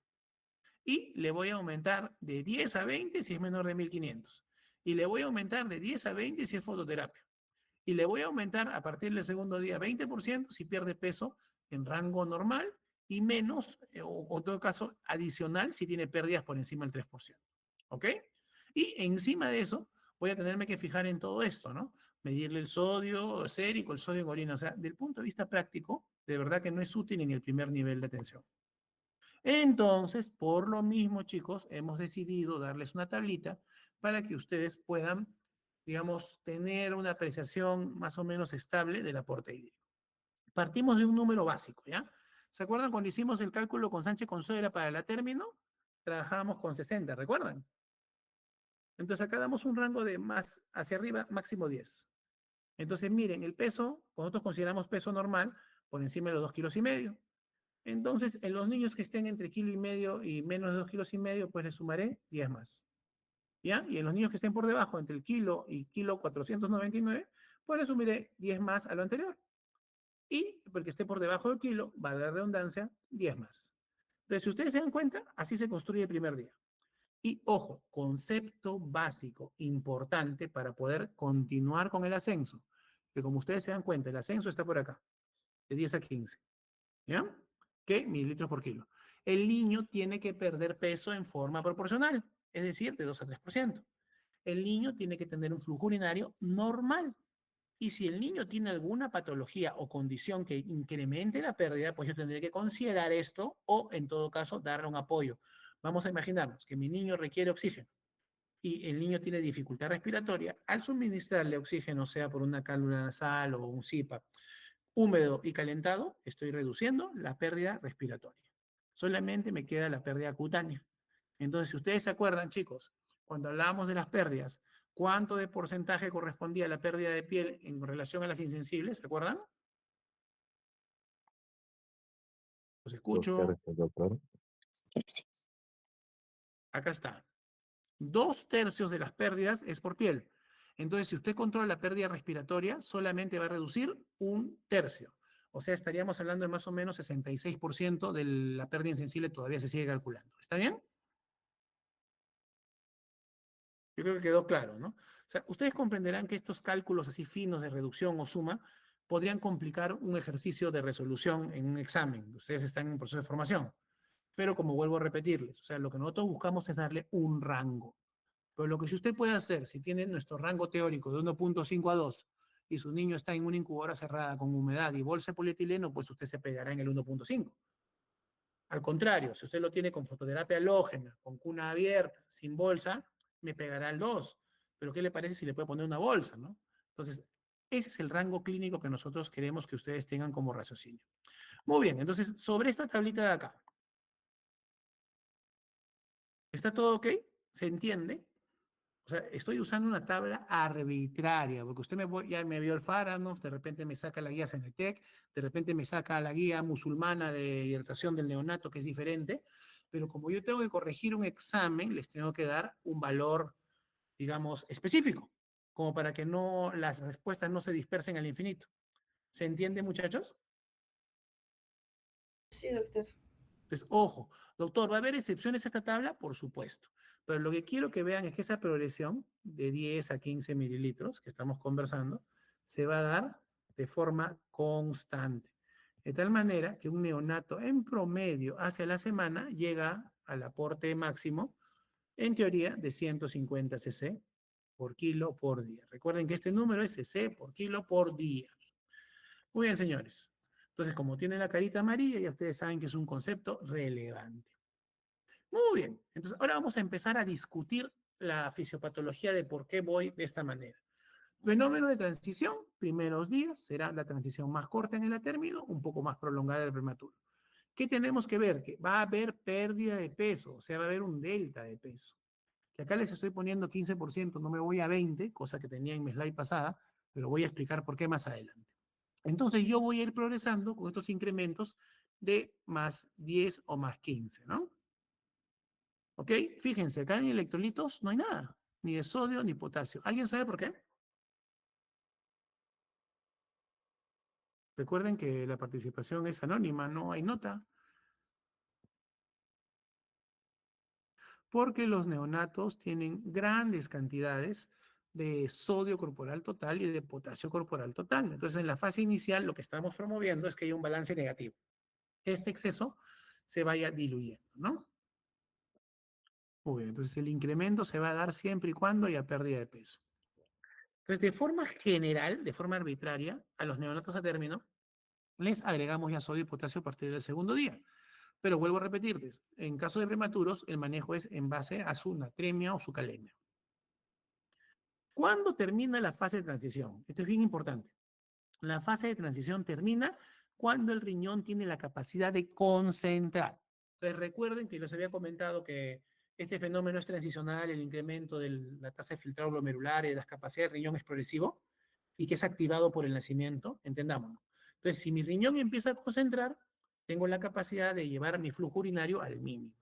y le voy a aumentar de 10 a 20 si es menor de 1500. Y le voy a aumentar de 10 a 20 si es fototerapia. Y le voy a aumentar a partir del segundo día 20% si pierde peso en rango normal y menos, o en todo caso, adicional si tiene pérdidas por encima del 3%. ¿Ok? Y encima de eso, voy a tenerme que fijar en todo esto, ¿no? Medirle el sodio sérico, el sodio en orina. O sea, del punto de vista práctico, de verdad que no es útil en el primer nivel de atención. Entonces, por lo mismo, chicos, hemos decidido darles una tablita para que ustedes puedan, digamos, tener una apreciación más o menos estable del aporte hídrico. Partimos de un número básico, ¿ya? ¿Se acuerdan cuando hicimos el cálculo con Sánchez Consuegra para la término? Trabajábamos con 60, ¿recuerdan? Entonces acá damos un rango de más hacia arriba, máximo 10. Entonces miren, el peso, nosotros consideramos peso normal por encima de los 2,5 kilos. Entonces, en los niños que estén entre 1,5 kilos y menos de 2,5 kilos, pues les sumaré 10 más. ¿Ya? Y en los niños que estén por debajo, entre el kilo y kilo 499, pues les sumaré 10 más a lo anterior. Y porque esté por debajo del kilo, va a la redundancia, 10 más. Entonces, si ustedes se dan cuenta, así se construye el primer día. Y ojo, concepto básico, importante para poder continuar con el ascenso. Que como ustedes se dan cuenta, el ascenso está por acá, de 10 a 15. ¿Ya? ¿Qué? Mililitros por kilo. El niño tiene que perder peso en forma proporcional, es decir, de 2 a 3%. El niño tiene que tener un flujo urinario normal. Y si el niño tiene alguna patología o condición que incremente la pérdida, pues yo tendré que considerar esto o, en todo caso, darle un apoyo. Vamos a imaginarnos que mi niño requiere oxígeno y el niño tiene dificultad respiratoria. Al suministrarle oxígeno, sea por una cálula nasal o un CPAP, húmedo y calentado, estoy reduciendo la pérdida respiratoria. Solamente me queda la pérdida cutánea. Entonces, si ustedes se acuerdan, chicos, cuando hablábamos de las pérdidas, ¿cuánto de porcentaje correspondía a la pérdida de piel en relación a las insensibles? ¿Se acuerdan? Los Dos escucho. tercios, doctor. Acá está. 2/3 de las pérdidas es por piel. Entonces, si usted controla la pérdida respiratoria, solamente va a reducir 1/3. O sea, estaríamos hablando de más o menos 66% de la pérdida insensible todavía se sigue calculando. ¿Está bien? Yo creo que quedó claro, ¿no? O sea, ustedes comprenderán que estos cálculos así finos de reducción o suma podrían complicar un ejercicio de resolución en un examen. Ustedes están en proceso de formación. Pero como vuelvo a repetirles, o sea, lo que nosotros buscamos es darle un rango. Pero lo que si usted puede hacer, si tiene nuestro rango teórico de 1.5 a 2 y su niño está en una incubadora cerrada con humedad y bolsa de polietileno, pues usted se pegará en el 1.5. Al contrario, si usted lo tiene con fototerapia halógena, con cuna abierta, sin bolsa, me pegará el 2. Pero ¿qué le parece si le puede poner una bolsa, no? Entonces, ese es el rango clínico que nosotros queremos que ustedes tengan como raciocinio. Muy bien, entonces, sobre esta tablita de acá, ¿está todo ok? ¿Se entiende? O sea, estoy usando una tabla arbitraria, porque usted ya me vio el Faranos, de repente me saca la guía Cenetec, de repente me saca la guía musulmana de hidratación del neonato, que es diferente, pero como yo tengo que corregir un examen, les tengo que dar un valor, digamos, específico, como para que no las respuestas no se dispersen al infinito. ¿Se entiende, muchachos? Sí, doctor. Entonces, ojo, doctor, ¿va a haber excepciones a esta tabla? Por supuesto. Pero lo que quiero que vean es que esa progresión de 10 a 15 mililitros que estamos conversando se va a dar de forma constante. De tal manera que un neonato en promedio hacia la semana llega al aporte máximo, en teoría, de 150 cc por kilo por día. Recuerden que este número es cc por kilo por día. Muy bien, señores. Entonces, como tiene la carita amarilla, ya ustedes saben que es un concepto relevante. Muy bien. Entonces, ahora vamos a empezar a discutir la fisiopatología de por qué voy de esta manera. Fenómeno de transición, primeros días, será la transición más corta en el término, un poco más prolongada del prematuro. ¿Qué tenemos que ver? Que va a haber pérdida de peso, o sea, va a haber un delta de peso. Que acá les estoy poniendo 15%, no me voy a 20, cosa que tenía en mi slide pasada, pero voy a explicar por qué más adelante. Entonces yo voy a ir progresando con estos incrementos de más 10 o más 15, ¿no? ¿Ok? Fíjense, acá en electrolitos no hay nada, ni de sodio ni potasio. ¿Alguien sabe por qué? Recuerden que la participación es anónima, no hay nota. Porque los neonatos tienen grandes cantidades de sodio corporal total y de potasio corporal total. Entonces, en la fase inicial, lo que estamos promoviendo es que haya un balance negativo. Este exceso se vaya diluyendo, ¿no? Muy bien, entonces el incremento se va a dar siempre y cuando haya pérdida de peso. Entonces, de forma general, de forma arbitraria, a los neonatos a término, les agregamos ya sodio y potasio a partir del segundo día. Pero vuelvo a repetirles, en caso de prematuros, el manejo es en base a su natremia o su calemia. ¿Cuándo termina la fase de transición? Esto es bien importante. La fase de transición termina cuando el riñón tiene la capacidad de concentrar. Entonces recuerden que les había comentado que este fenómeno es transicional, el incremento de la tasa de filtrado glomerular y de las capacidades del riñón es progresivo y que es activado por el nacimiento, entendámonos. Entonces, si mi riñón empieza a concentrar, tengo la capacidad de llevar mi flujo urinario al mínimo.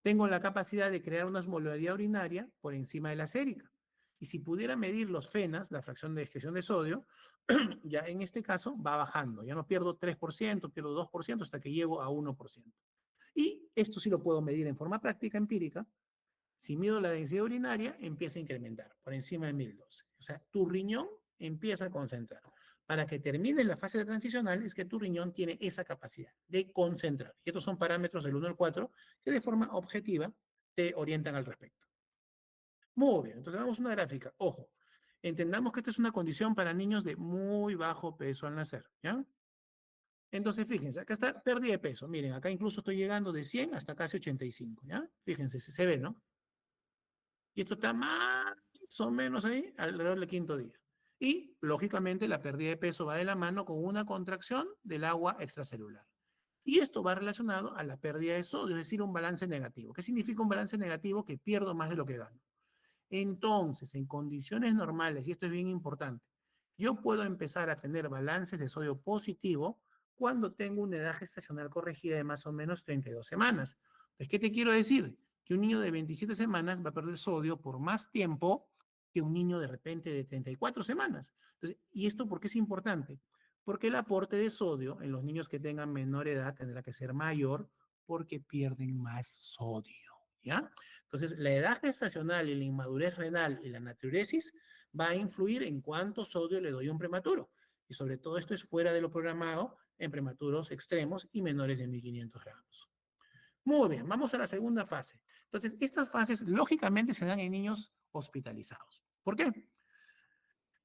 Tengo la capacidad de crear una osmolaridad urinaria por encima de la sérica. Y si pudiera medir los FENAs, la fracción de excreción de sodio, ya en este caso va bajando. Ya no pierdo 3%, pierdo 2% hasta que llego a 1%. Y esto sí lo puedo medir en forma práctica, empírica. Si mido la densidad urinaria, empieza a incrementar por encima de 1012. O sea, tu riñón empieza a concentrar. Para que termine la fase transicional es que tu riñón tiene esa capacidad de concentrar. Y estos son parámetros del 1 al 4 que de forma objetiva te orientan al respecto. Muy bien, entonces vamos a una gráfica. Ojo, Entendamos que esta es una condición para niños de muy bajo peso al nacer, ¿ya? Entonces, fíjense, acá está pérdida de peso. Miren, acá incluso estoy llegando de 100 hasta casi 85, ¿ya? Fíjense, se ve, ¿no? Y esto está más o menos ahí, alrededor del quinto día. Y, lógicamente, la pérdida de peso va de la mano con una contracción del agua extracelular. Y esto va relacionado a la pérdida de sodio, es decir, un balance negativo. ¿Qué significa un balance negativo? Que pierdo más de lo que gano. Entonces, en condiciones normales, y esto es bien importante, yo puedo empezar a tener balances de sodio positivo cuando tengo una edad gestacional corregida de más o menos 32 semanas. Entonces, ¿qué te quiero decir? Que un niño de 27 semanas va a perder sodio por más tiempo que un niño de repente de 34 semanas. Entonces, ¿y esto por qué es importante? Porque el aporte de sodio en los niños que tengan menor edad tendrá que ser mayor porque pierden más sodio, ¿ya? Entonces, la edad gestacional y la inmadurez renal y la natriuresis va a influir en cuánto sodio le doy a un prematuro. Y sobre todo esto es fuera de lo programado en prematuros extremos y menores de 1500 gramos. Muy bien, vamos a la segunda fase. Entonces, estas fases lógicamente se dan en niños hospitalizados. ¿Por qué?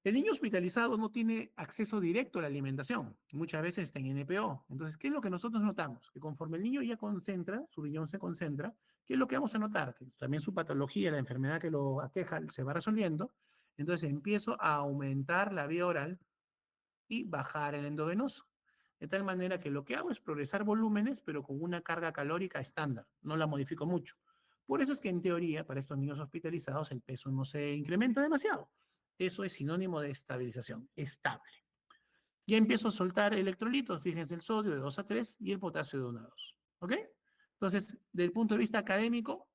El niño hospitalizado no tiene acceso directo a la alimentación, muchas veces está en NPO. Entonces, ¿qué es lo que nosotros notamos? Que conforme el niño ya concentra, su riñón se concentra, ¿qué es lo que vamos a notar? Que también su patología, la enfermedad que lo aqueja, se va resolviendo. Entonces, empiezo a aumentar la vía oral y bajar el endovenoso. De tal manera que lo que hago es progresar volúmenes, pero con una carga calórica estándar, no la modifico mucho. Por eso es que en teoría, para estos niños hospitalizados, el peso no se incrementa demasiado. Eso es sinónimo de estabilización, estable. Ya empiezo a soltar electrolitos, fíjense el sodio de 2 a 3 y el potasio de 1 a 2. ¿Ok? Entonces, desde el punto de vista académico,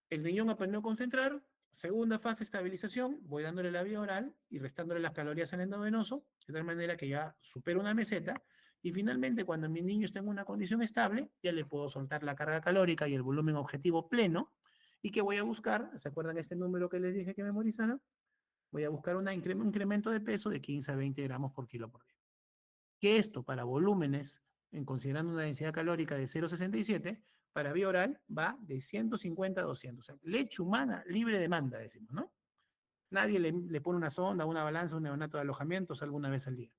el riñón aprendió a concentrar. Segunda fase, estabilización. Voy dándole la vía oral y restándole las calorías al endovenoso, de tal manera que ya supero una meseta. Y finalmente, cuando mi niño está en una condición estable, ya le puedo soltar la carga calórica y el volumen objetivo pleno. ¿Y que voy a buscar? ¿Se acuerdan este número que les dije que memorizaran? Voy a buscar un incremento de peso de 15 a 20 gramos por kilo por día. Que esto para volúmenes, en considerando una densidad calórica de 0,67, para vía oral va de 150 a 200. O sea, leche humana libre demanda, decimos, ¿no? Nadie le pone una sonda, una balanza, un neonato de alojamientos alguna vez al día.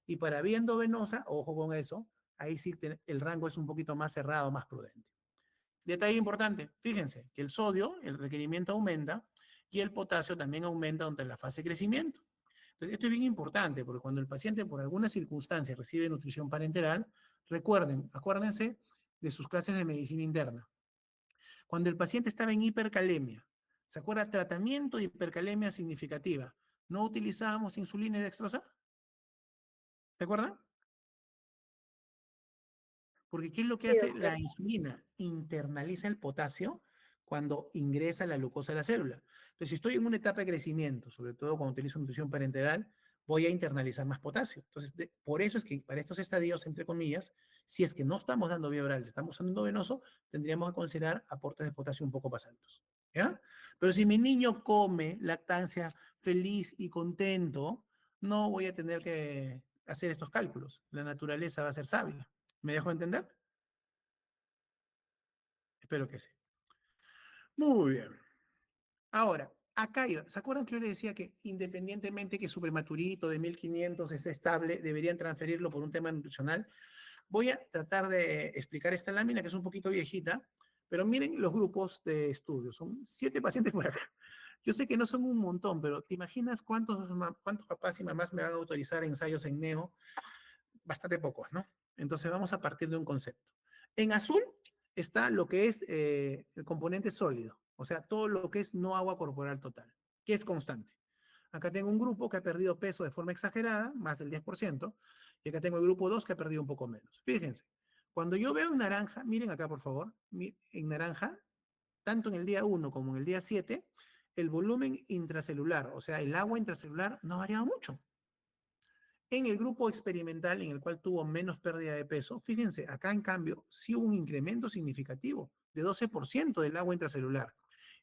Y para vía endovenosa, ojo con eso, ahí sí el rango es un poquito más cerrado, más prudente. Detalle importante, fíjense que el sodio, el requerimiento aumenta y el potasio también aumenta durante la fase de crecimiento. Entonces, esto es bien importante porque cuando el paciente por alguna circunstancia recibe nutrición parenteral, acuérdense de sus clases de medicina interna. Cuando el paciente estaba en hipercalemia, ¿se acuerda? Tratamiento de hipercalemia significativa. ¿No utilizábamos insulina y dextrosa? ¿Se acuerdan? Porque ¿qué es lo que Sí, hace doctor. la insulina? Internaliza el potasio cuando ingresa la glucosa a la célula. Entonces, si estoy en una etapa de crecimiento, sobre todo cuando utilizo nutrición parenteral, voy a internalizar más potasio. Entonces, por eso es que para estos estadios, entre comillas, si es que no estamos dando vía oral, estamos dando venoso, tendríamos que considerar aportes de potasio un poco más altos. ¿Ya? Pero si mi niño come lactancia feliz y contento, no voy a tener que hacer estos cálculos. La naturaleza va a ser sabia. ¿Me dejo entender? Espero que sí. Muy bien. Ahora, acá iba. ¿Se acuerdan que yo les decía que independientemente que su prematurito de 1500 esté estable, deberían transferirlo por un tema nutricional? Voy a tratar de explicar esta lámina que es un poquito viejita, pero miren los grupos de estudio. Son 7 pacientes por acá. Yo sé que no son un montón, pero ¿te imaginas cuántos papás y mamás me van a autorizar ensayos en Neo? Bastante pocos, ¿no? Entonces vamos a partir de un concepto. En azul está lo que es el componente sólido, o sea, todo lo que es no agua corporal total, que es constante. Acá tengo un grupo que ha perdido peso de forma exagerada, más del 10%, y acá tengo el grupo 2 que ha perdido un poco menos. Fíjense, cuando yo veo en naranja, miren acá por favor, en naranja, tanto en el día 1 como en el día 7, el volumen intracelular, o sea, el agua intracelular no ha variado mucho. En el grupo experimental, en el cual tuvo menos pérdida de peso, fíjense, acá en cambio, sí hubo un incremento significativo de 12% del agua intracelular.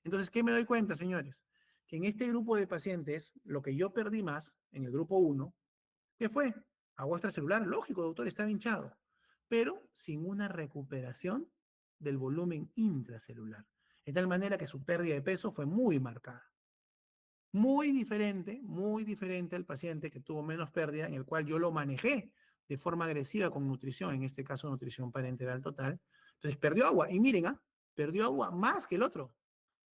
Entonces, ¿qué me doy cuenta, señores? Que en este grupo de pacientes, lo que yo perdí más, en el grupo 1, ¿qué fue? Agua extracelular, lógico, doctor, estaba hinchado, pero sin una recuperación del volumen intracelular. De tal manera que su pérdida de peso fue muy marcada. muy diferente al paciente que tuvo menos pérdida, en el cual yo lo manejé de forma agresiva con nutrición, en este caso nutrición parenteral total. Entonces perdió agua, y miren, perdió agua más que el otro,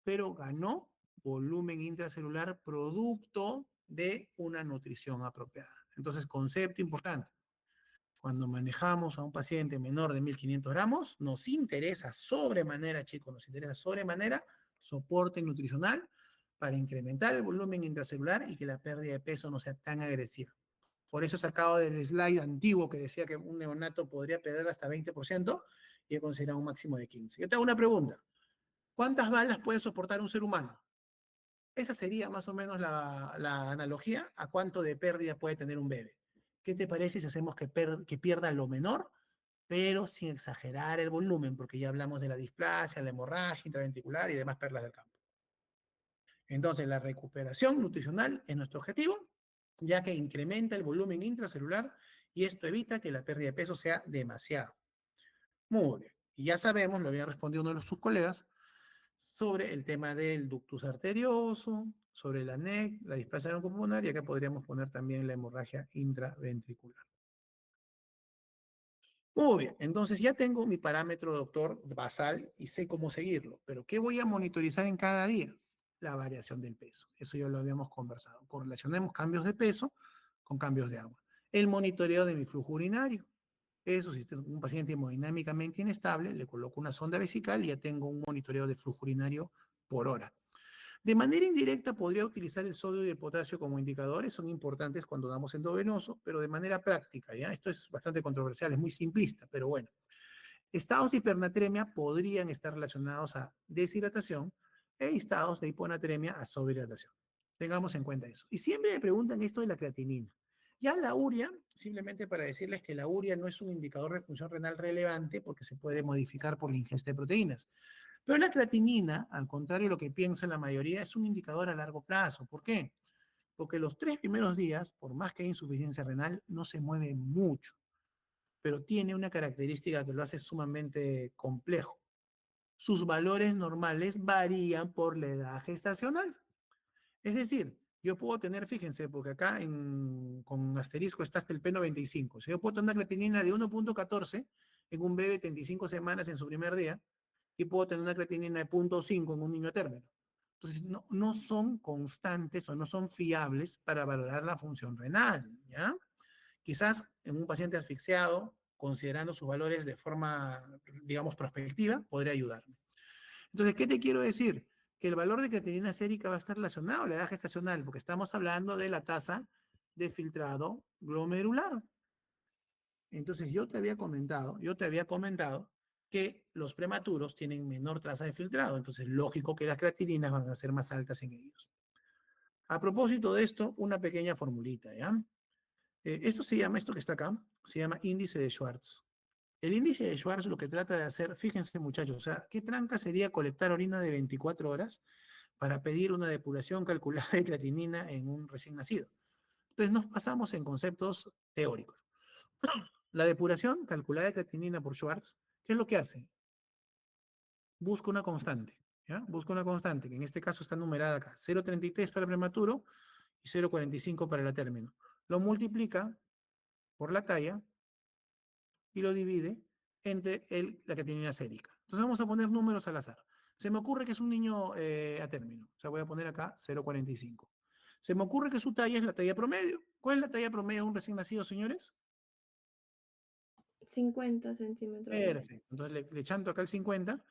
pero ganó volumen intracelular producto de una nutrición apropiada. Entonces, concepto importante. Cuando manejamos a un paciente menor de 1500 gramos, nos interesa sobremanera, chicos, nos interesa sobremanera soporte nutricional para incrementar el volumen intracelular y que la pérdida de peso no sea tan agresiva. Por eso he sacado del slide antiguo que decía que un neonato podría perder hasta 20% y he considerado un máximo de 15%. Yo te hago una pregunta. ¿Cuántas balas puede soportar un ser humano? Esa sería más o menos la analogía a cuánto de pérdida puede tener un bebé. ¿Qué te parece si hacemos que pierda lo menor, pero sin exagerar el volumen? Porque ya hablamos de la displasia, la hemorragia intraventricular y demás perlas del campo. Entonces, la recuperación nutricional es nuestro objetivo, ya que incrementa el volumen intracelular y esto evita que la pérdida de peso sea demasiado. Muy bien. Y ya sabemos, lo había respondido uno de sus colegas, sobre el tema del ductus arterioso, sobre la NEC, la displasia pulmonar, y acá podríamos poner también la hemorragia intraventricular. Muy bien, entonces ya tengo mi parámetro, doctor, basal y sé cómo seguirlo, pero ¿qué voy a monitorizar en cada día? La variación del peso. Eso ya lo habíamos conversado. Correlacionemos cambios de peso con cambios de agua. El monitoreo de mi flujo urinario. Eso, si tengo un paciente hemodinámicamente inestable, le coloco una sonda vesical y ya tengo un monitoreo de flujo urinario por hora. De manera indirecta podría utilizar el sodio y el potasio como indicadores, son importantes cuando damos endovenoso, pero de manera práctica, ¿ya? Esto es bastante controversial, es muy simplista, pero bueno. Estados de hipernatremia podrían estar relacionados a deshidratación e estados de hiponatremia a sobrehidratación. Tengamos en cuenta eso. Y siempre me preguntan esto de la creatinina. Ya la urea, simplemente para decirles que la urea no es un indicador de función renal relevante porque se puede modificar por la ingesta de proteínas. Pero la creatinina, al contrario de lo que piensa la mayoría, es un indicador a largo plazo. ¿Por qué? Porque los 3 primeros días, por más que haya insuficiencia renal, no se mueve mucho, pero tiene una característica que lo hace sumamente complejo. Sus valores normales varían por la edad gestacional. Es decir, yo puedo tener, fíjense, porque acá con asterisco está hasta el P95. O sea, yo puedo tener una creatinina de 1.14 en un bebé de 35 semanas en su primer día, y puedo tener una creatinina de 0.5 en un niño a término. Entonces, no son constantes o no son fiables para valorar la función renal, ¿ya? Quizás en un paciente asfixiado, considerando sus valores de forma, digamos, prospectiva, podría ayudarme. Entonces, ¿qué te quiero decir? Que el valor de creatinina sérica va a estar relacionado a la edad gestacional, porque estamos hablando de la tasa de filtrado glomerular. Entonces, yo te había comentado que los prematuros tienen menor tasa de filtrado, entonces lógico que las creatininas van a ser más altas en ellos. A propósito de esto, una pequeña formulita, ¿ya? Esto que está acá, se llama índice de Schwartz. El índice de Schwartz lo que trata de hacer, fíjense muchachos, o sea, ¿qué tranca sería colectar orina de 24 horas para pedir una depuración calculada de creatinina en un recién nacido? Entonces nos pasamos en conceptos teóricos. La depuración calculada de creatinina por Schwartz, ¿qué es lo que hace? Busca una constante, ¿ya? Busca una constante, que en este caso está numerada acá, 0,33 para el prematuro y 0,45 para el término. Lo multiplica por la talla y lo divide entre la creatinina sérica. Entonces vamos a poner números al azar. Se me ocurre que es un niño a término, o sea, voy a poner acá 0,45. Se me ocurre que su talla es la talla promedio. ¿Cuál es la talla promedio de un recién nacido, señores? 50 centímetros. Perfecto. Entonces le chanto acá el 50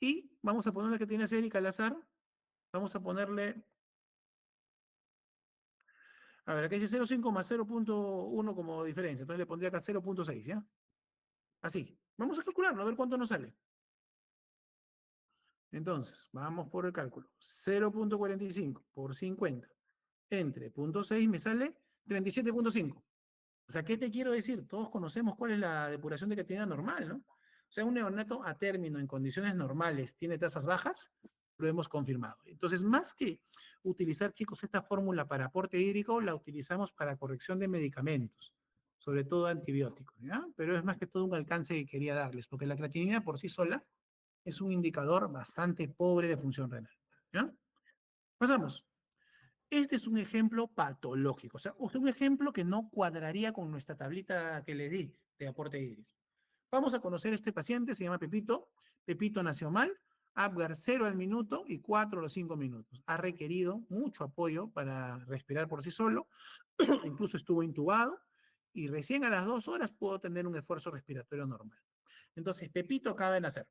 y vamos a poner la creatinina sérica al azar. Vamos a ponerle, a ver, acá dice 0,5 más 0,1 como diferencia. Entonces le pondría acá 0,6, ¿ya? Así. Vamos a calcularlo, a ver cuánto nos sale. Entonces, vamos por el cálculo. 0,45 por 50 entre 0,6 me sale 37,5. O sea, ¿qué te quiero decir? Todos conocemos cuál es la depuración de creatinina normal, ¿no? O sea, un neonato a término en condiciones normales tiene tasas bajas, lo hemos confirmado. Entonces, más que utilizar, chicos, esta fórmula para aporte hídrico, la utilizamos para corrección de medicamentos, sobre todo antibióticos, ¿ya? Pero es más que todo un alcance que quería darles, porque la creatinina por sí sola es un indicador bastante pobre de función renal, ¿ya? Pasamos. Este es un ejemplo patológico, o sea, un ejemplo que no cuadraría con nuestra tablita que le di de aporte hídrico. Vamos a conocer a este paciente, se llama Pepito. Pepito nació mal, Apgar 0 al minuto y 4 a los 5 minutos. Ha requerido mucho apoyo para respirar por sí solo, incluso estuvo intubado y recién a las 2 horas pudo tener un esfuerzo respiratorio normal. Entonces, Pepito acaba de nacer.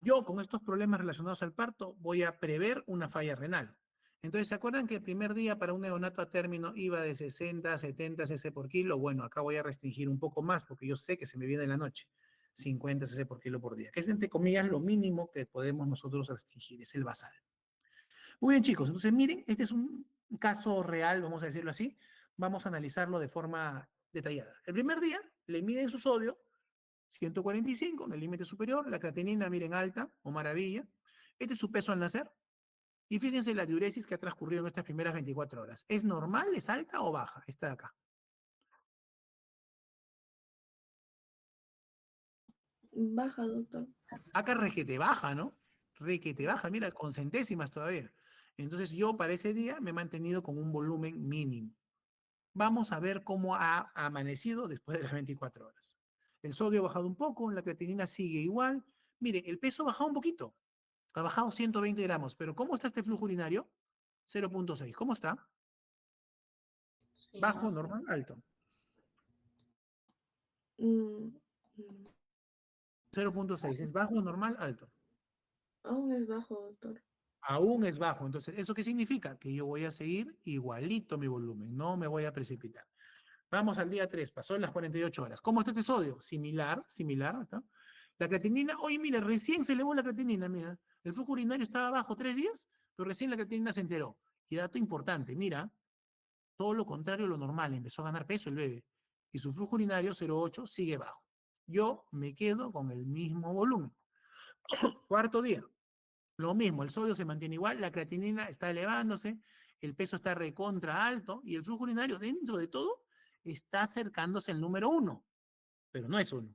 Yo, con estos problemas relacionados al parto, voy a prever una falla renal. Entonces, ¿se acuerdan que el primer día para un neonato a término iba de 60 a 70 cc por kilo? Bueno, acá voy a restringir un poco más porque yo sé que se me viene en la noche. 50 cc por kilo por día, que es entre comillas lo mínimo que podemos nosotros restringir, es el basal. Muy bien, chicos, entonces miren, este es un caso real, vamos a decirlo así. Vamos a analizarlo de forma detallada. El primer día le miden su sodio, 145 en el límite superior, la creatinina, miren, alta o maravilla. Este es su peso al nacer. Y fíjense la diuresis que ha transcurrido en estas primeras 24 horas. ¿Es normal, es alta o baja? Esta de acá. Baja, doctor. Acá requete baja, ¿no? Requete baja, mira, con centésimas todavía. Entonces yo para ese día me he mantenido con un volumen mínimo. Vamos a ver cómo ha amanecido después de las 24 horas. El sodio ha bajado un poco, la creatinina sigue igual. Mire, el peso ha bajado un poquito. Ha bajado 120 gramos, pero ¿cómo está este flujo urinario? 0.6. ¿Cómo está? Sí, Bajo, normal, alto. Mm, mm, 0.6. ¿Es bajo, normal, alto? Aún es bajo, doctor. Aún es bajo. Entonces, ¿eso qué significa? Que yo voy a seguir igualito mi volumen, no me voy a precipitar. Vamos al día 3, pasó las 48 horas. ¿Cómo está este sodio? Similar, similar. ¿Está? La creatinina, oye, mira, recién se elevó la creatinina, mira. El flujo urinario estaba bajo 3 días, pero recién la creatinina se enteró. Y dato importante, mira, todo lo contrario a lo normal, empezó a ganar peso el bebé. Y su flujo urinario 0,8 sigue bajo. Yo me quedo con el mismo volumen. Cuarto día, lo mismo, el sodio se mantiene igual, la creatinina está elevándose, el peso está recontra alto y el flujo urinario dentro de todo está acercándose al número 1, pero no es 1.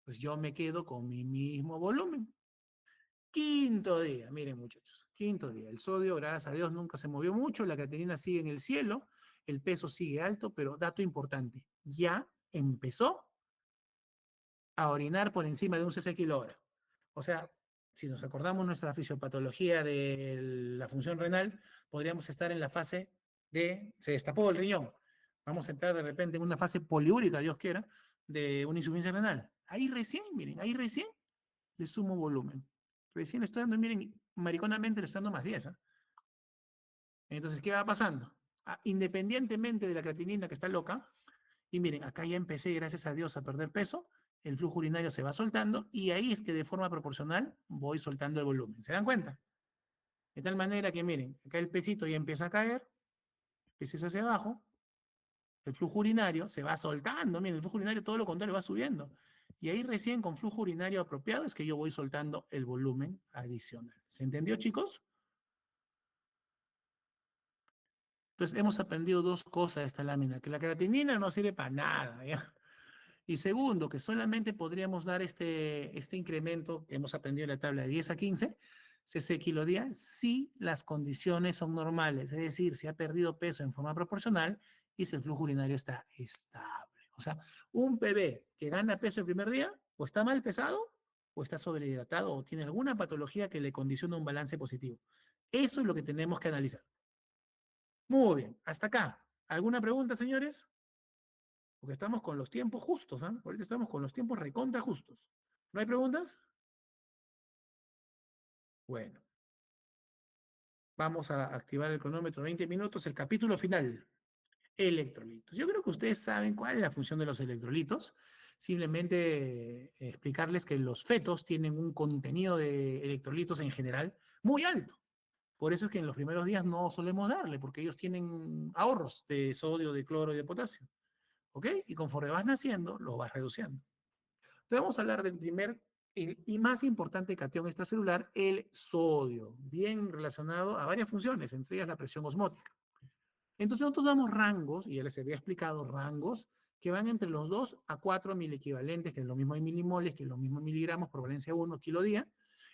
Pues yo me quedo con mi mismo volumen. Quinto día, miren muchachos, quinto día. El sodio, gracias a Dios, nunca se movió mucho, la creatinina sigue en el cielo, el peso sigue alto, pero dato importante, ya empezó a orinar por encima de un cc kilo hora. O sea, si nos acordamos nuestra fisiopatología de la función renal, podríamos estar en la fase de, se destapó el riñón. Vamos a entrar de repente en una fase poliúrica, Dios quiera, de una insuficiencia renal. Ahí recién, miren, ahí recién le sumo volumen. Recién le estoy dando, miren, mariconamente le estoy dando más 10. Entonces, ¿qué va pasando? Independientemente de la creatinina que está loca, y miren, acá ya empecé, gracias a Dios, a perder peso, el flujo urinario se va soltando y ahí es que de forma proporcional voy soltando el volumen. ¿Se dan cuenta? De tal manera que, miren, acá el pesito ya empieza a caer, peces hacia abajo, el flujo urinario se va soltando, miren, el flujo urinario todo lo contrario va subiendo. Y ahí recién con flujo urinario apropiado es que yo voy soltando el volumen adicional. ¿Se entendió, chicos? Entonces hemos aprendido dos cosas de esta lámina, que la creatinina no sirve para nada, ¿ya? Y segundo, que solamente podríamos dar este incremento que hemos aprendido en la tabla de 10 a 15 cc kilo día si las condiciones son normales, es decir, si ha perdido peso en forma proporcional y si el flujo urinario está estable. O sea, un bebé que gana peso el primer día o está mal pesado o está sobrehidratado o tiene alguna patología que le condiciona un balance positivo. Eso es lo que tenemos que analizar. Muy bien, hasta acá. ¿Alguna pregunta, señores? Porque estamos con los tiempos justos, ¿ah? Ahorita estamos con los tiempos recontra justos. ¿No hay preguntas? Bueno, vamos a activar el cronómetro 20 minutos, el capítulo final. Electrolitos. Yo creo que ustedes saben cuál es la función de los electrolitos. Simplemente explicarles que los fetos tienen un contenido de electrolitos en general muy alto. Por eso es que en los primeros días no solemos darle, porque ellos tienen ahorros de sodio, de cloro y de potasio. ¿Ok? Y conforme vas naciendo, lo vas reduciendo. Entonces vamos a hablar del primer y más importante catión extracelular, el sodio, bien relacionado a varias funciones, entre ellas la presión osmótica. Entonces nosotros damos rangos, y ya les había explicado rangos, que van entre los 2 a 4 equivalentes, que es lo mismo en milimoles, que es lo mismo en miligramos por valencia 1 kilo día,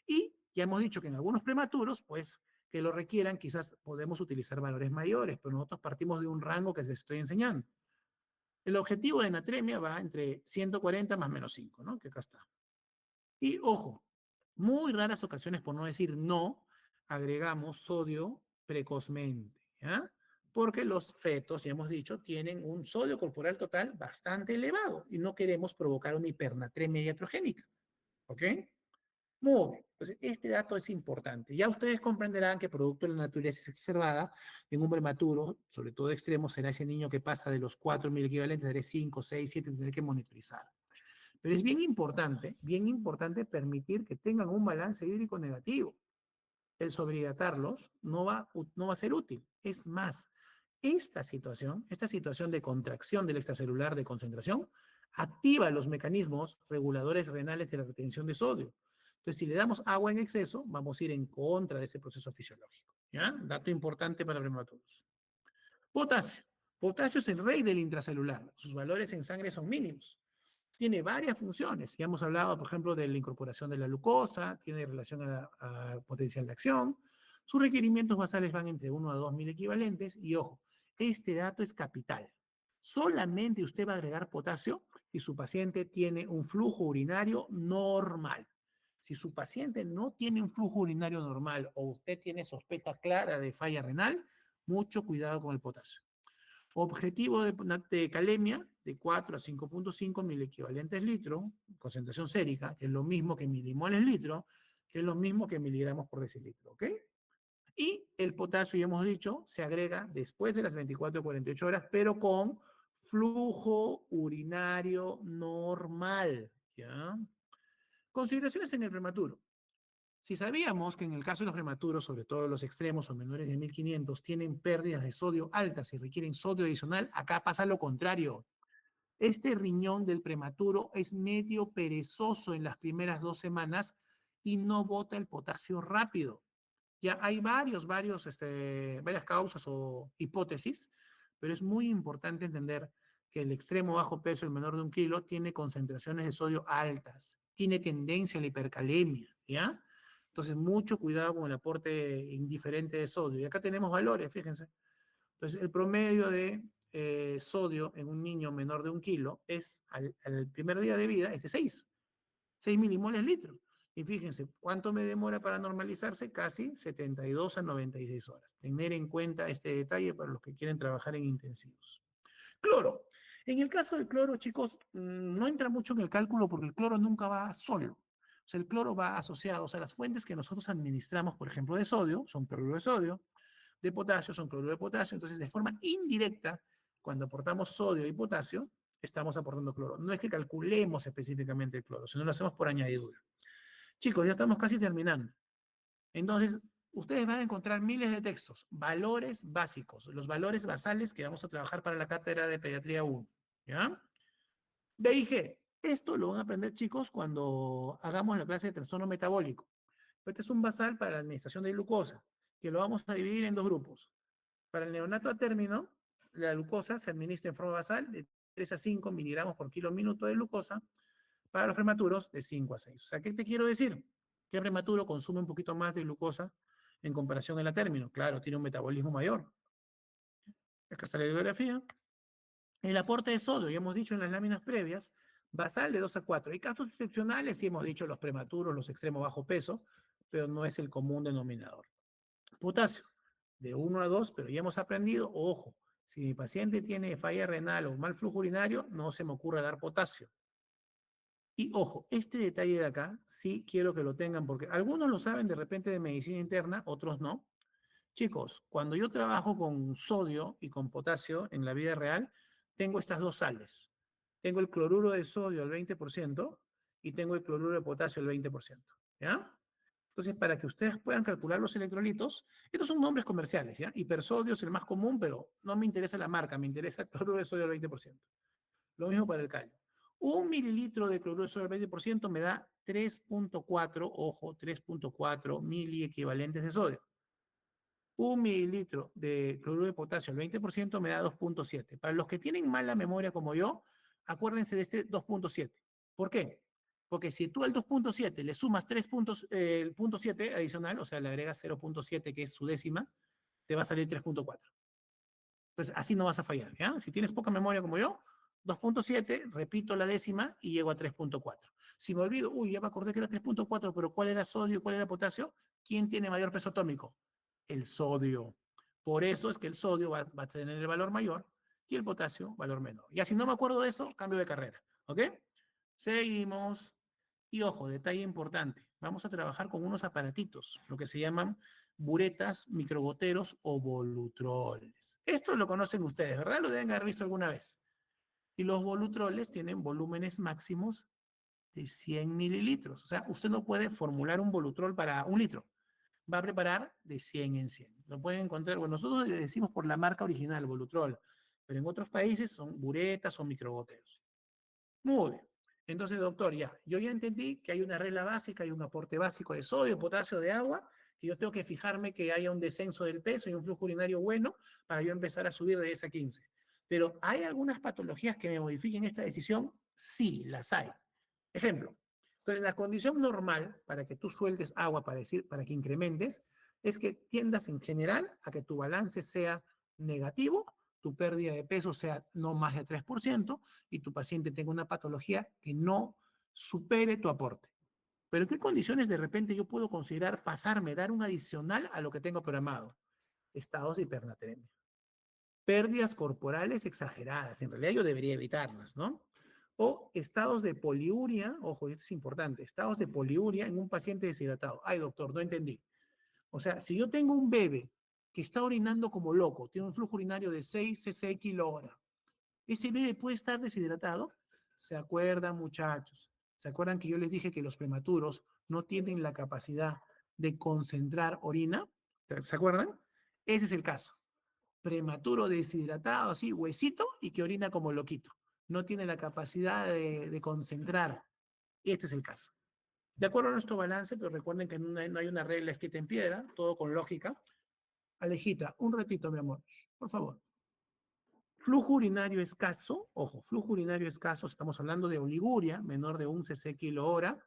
y ya hemos dicho que en algunos prematuros, pues que lo requieran, quizás podemos utilizar valores mayores, pero nosotros partimos de un rango que les estoy enseñando. El objetivo de natremia va entre 140 más menos 5, ¿no? Que acá está. Y ojo, muy raras ocasiones, por no decir no, agregamos sodio precozmente, ¿ya? Porque los fetos, ya hemos dicho, tienen un sodio corporal total bastante elevado y no queremos provocar una hipernatremia iatrogénica, ¿ok? Muy bien. Entonces, este dato es importante. Ya ustedes comprenderán que producto de la naturaleza exacerbada, en un prematuro, sobre todo extremo, será ese niño que pasa de los 4.000 equivalentes, será 5, 6, 7, tendré que monitorizar. Pero es bien importante permitir que tengan un balance hídrico negativo. El sobrehidratarlos no va a ser útil. Es más, esta situación de contracción del extracelular de concentración, activa los mecanismos reguladores renales de la retención de sodio. Entonces, si le damos agua en exceso, vamos a ir en contra de ese proceso fisiológico. ¿Ya? Dato importante para prematuros. Potasio. Potasio es el rey del intracelular. Sus valores en sangre son mínimos. Tiene varias funciones. Ya hemos hablado, por ejemplo, de la incorporación de la glucosa, tiene relación a potencial de acción. Sus requerimientos basales van entre 1 a 2.000 equivalentes. Y ojo, este dato es capital. Solamente usted va a agregar potasio si su paciente tiene un flujo urinario normal. Si su paciente no tiene un flujo urinario normal o usted tiene sospecha clara de falla renal, mucho cuidado con el potasio. Objetivo de calemia de 4 a 5.5 mil equivalentes litro, concentración sérica, que es lo mismo que milimoles litro, que es lo mismo que miligramos por decilitro, ¿ok? Y el potasio, ya hemos dicho, se agrega después de las 24 o 48 horas, pero con flujo urinario normal, ¿ya? Consideraciones en el prematuro. Si sabíamos que en el caso de los prematuros, sobre todo los extremos o menores de 1.500, tienen pérdidas de sodio altas y requieren sodio adicional, acá pasa lo contrario. Este riñón del prematuro es medio perezoso en las primeras 2 semanas y no bota el potasio rápido. Ya hay varias causas o hipótesis, pero es muy importante entender que el extremo bajo peso, el menor de 1 kilo, tiene concentraciones de sodio altas, tiene tendencia a la hipercalemia, ¿ya? Entonces, mucho cuidado con el aporte indiferente de sodio. Y acá tenemos valores, fíjense. Entonces, el promedio de sodio en un niño menor de 1 kilo es, al primer día de vida, es de 6 milimoles litro. Y fíjense, ¿cuánto me demora para normalizarse? Casi 72 a 96 horas. Tener en cuenta este detalle para los que quieren trabajar en intensivos. Cloro. En el caso del cloro, chicos, no entra mucho en el cálculo porque el cloro nunca va solo. O sea, el cloro va asociado, o sea, las fuentes que nosotros administramos, por ejemplo, de sodio, son cloruro de sodio, de potasio, son cloruro de potasio. Entonces, de forma indirecta, cuando aportamos sodio y potasio, estamos aportando cloro. No es que calculemos específicamente el cloro, sino lo hacemos por añadidura. Chicos, ya estamos casi terminando. Entonces, ustedes van a encontrar miles de textos, valores básicos, los valores basales que vamos a trabajar para la cátedra de pediatría 1. ¿Ya? B y G. Esto lo van a aprender, chicos, cuando hagamos la clase de trastorno metabólico. Este es un basal para la administración de glucosa, que lo vamos a dividir en 2 grupos. Para el neonato a término, la glucosa se administra en forma basal de 3 a 5 miligramos por kilo minuto de glucosa. Para los prematuros, de 5 a 6. O sea, ¿qué te quiero decir? Que el prematuro consume un poquito más de glucosa en comparación al a término. Claro, tiene un metabolismo mayor. Acá está la bibliografía. El aporte de sodio, ya hemos dicho en las láminas previas, basal de 2 a 4. Hay casos excepcionales, sí hemos dicho los prematuros, los extremos bajo peso, pero no es el común denominador. Potasio, de 1 a 2, pero ya hemos aprendido, ojo, si mi paciente tiene falla renal o mal flujo urinario, no se me ocurre dar potasio. Y ojo, este detalle de acá sí quiero que lo tengan porque algunos lo saben de repente de medicina interna, otros no. Chicos, cuando yo trabajo con sodio y con potasio en la vida real, tengo estas 2 sales. Tengo el cloruro de sodio al 20% y tengo el cloruro de potasio al 20%. ¿Ya? Entonces, para que ustedes puedan calcular los electrolitos, estos son nombres comerciales, ¿ya? Hipersodio es el más común, pero no me interesa la marca, me interesa el cloruro de sodio al 20%. Lo mismo para el calio. 1 mililitro de cloruro de sodio al 20% me da 3.4, ojo, 3.4 miliequivalentes de sodio. 1 mililitro de cloruro de potasio al 20% me da 2.7. Para los que tienen mala memoria como yo, acuérdense de este 2.7. ¿Por qué? Porque si tú al 2.7 le sumas 3 puntos, el punto 7 adicional, o sea, le agregas 0.7, que es su décima, te va a salir 3.4. Entonces, así no vas a fallar, ¿ya? Si tienes poca memoria como yo, 2.7, repito la décima y llego a 3.4. Si me olvido, uy, ya me acordé que era 3.4, pero ¿cuál era sodio y cuál era potasio? ¿Quién tiene mayor peso atómico? El sodio. Por eso es que el sodio va a tener el valor mayor y el potasio valor menor. Ya si no me acuerdo de eso, cambio de carrera, ¿ok? Seguimos. Y ojo, detalle importante, vamos a trabajar con unos aparatitos, lo que se llaman buretas, microgoteros o volutroles. Esto lo conocen ustedes, ¿verdad? Lo deben haber visto alguna vez. Y los volutroles tienen volúmenes máximos de 100 mililitros. O sea, usted no puede formular un volutrol para 1 litro. Va a preparar de 100 en 100. Lo pueden encontrar, bueno, nosotros le decimos por la marca original, volutrol, pero en otros países son buretas o microgoteros. Muy bien. Entonces, doctor, yo ya entendí que hay una regla básica, hay un aporte básico de sodio, potasio, de agua, que yo tengo que fijarme que haya un descenso del peso y un flujo urinario bueno para yo empezar a subir de 10 a 15. Pero, ¿hay algunas patologías que me modifiquen esta decisión? Sí, las hay. Ejemplo, entonces la condición normal para que tú sueltes agua, para que incrementes, es que tiendas en general a que tu balance sea negativo, tu pérdida de peso sea no más de 3%, y tu paciente tenga una patología que no supere tu aporte. Pero ¿en qué condiciones de repente yo puedo considerar pasarme, dar un adicional a lo que tengo programado? Estados de hipernatremia. Pérdidas corporales exageradas, en realidad yo debería evitarlas, ¿no? O estados de poliuria, ojo, esto es importante, estados de poliuria en un paciente deshidratado. Ay, doctor, no entendí. O sea, si yo tengo un bebé que está orinando como loco, tiene un flujo urinario de 6 cc/hora, ¿ese bebé puede estar deshidratado? ¿Se acuerdan, muchachos? ¿Se acuerdan que yo les dije que los prematuros no tienen la capacidad de concentrar orina? ¿Se acuerdan? Ese es el caso. Prematuro deshidratado, así, huesito, y que orina como loquito. No tiene la capacidad de concentrar. Este es el caso. De acuerdo a nuestro balance, pero recuerden que no hay una regla escrita en piedra, todo con lógica. Alejita, un ratito, mi amor, por favor. Flujo urinario escaso, ojo, flujo urinario escaso, estamos hablando de oliguria, menor de 1 cc/hora,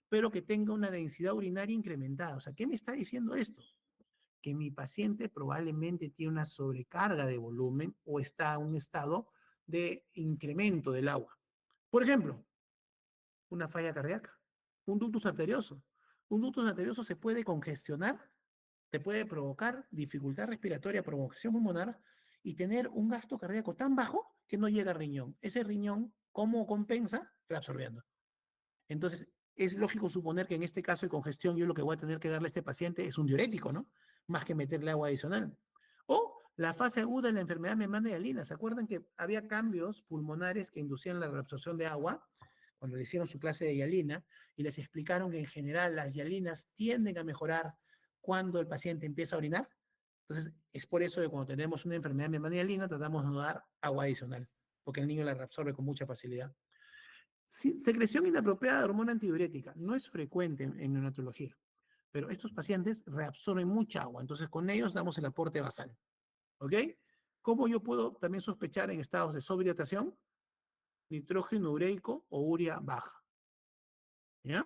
pero que tenga una densidad urinaria incrementada. O sea, ¿qué me está diciendo esto? Que mi paciente probablemente tiene una sobrecarga de volumen o está en un estado de incremento del agua. Por ejemplo, una falla cardíaca, un ductus arterioso. Un ductus arterioso se puede congestionar, te puede provocar dificultad respiratoria, provocación pulmonar y tener un gasto cardíaco tan bajo que no llega al riñón. Ese riñón, ¿cómo compensa? Reabsorbiendo. Entonces, es lógico suponer que en este caso de congestión yo lo que voy a tener que darle a este paciente es un diurético, ¿no? Más que meterle agua adicional. O la fase aguda de la enfermedad membrana hialina. ¿Se acuerdan que había cambios pulmonares que inducían la reabsorción de agua? Cuando le hicieron su clase de hialina y les explicaron que en general las hialinas tienden a mejorar cuando el paciente empieza a orinar. Entonces, es por eso que cuando tenemos una enfermedad membrana hialina tratamos de no dar agua adicional, porque el niño la reabsorbe con mucha facilidad. Secreción inapropiada de hormona antidiurética no es frecuente en neonatología, pero estos pacientes reabsorben mucha agua, entonces con ellos damos el aporte basal. ¿Ok? ¿Cómo yo puedo también sospechar en estados de sobrehidratación? Nitrógeno ureico o urea baja. ¿Ya?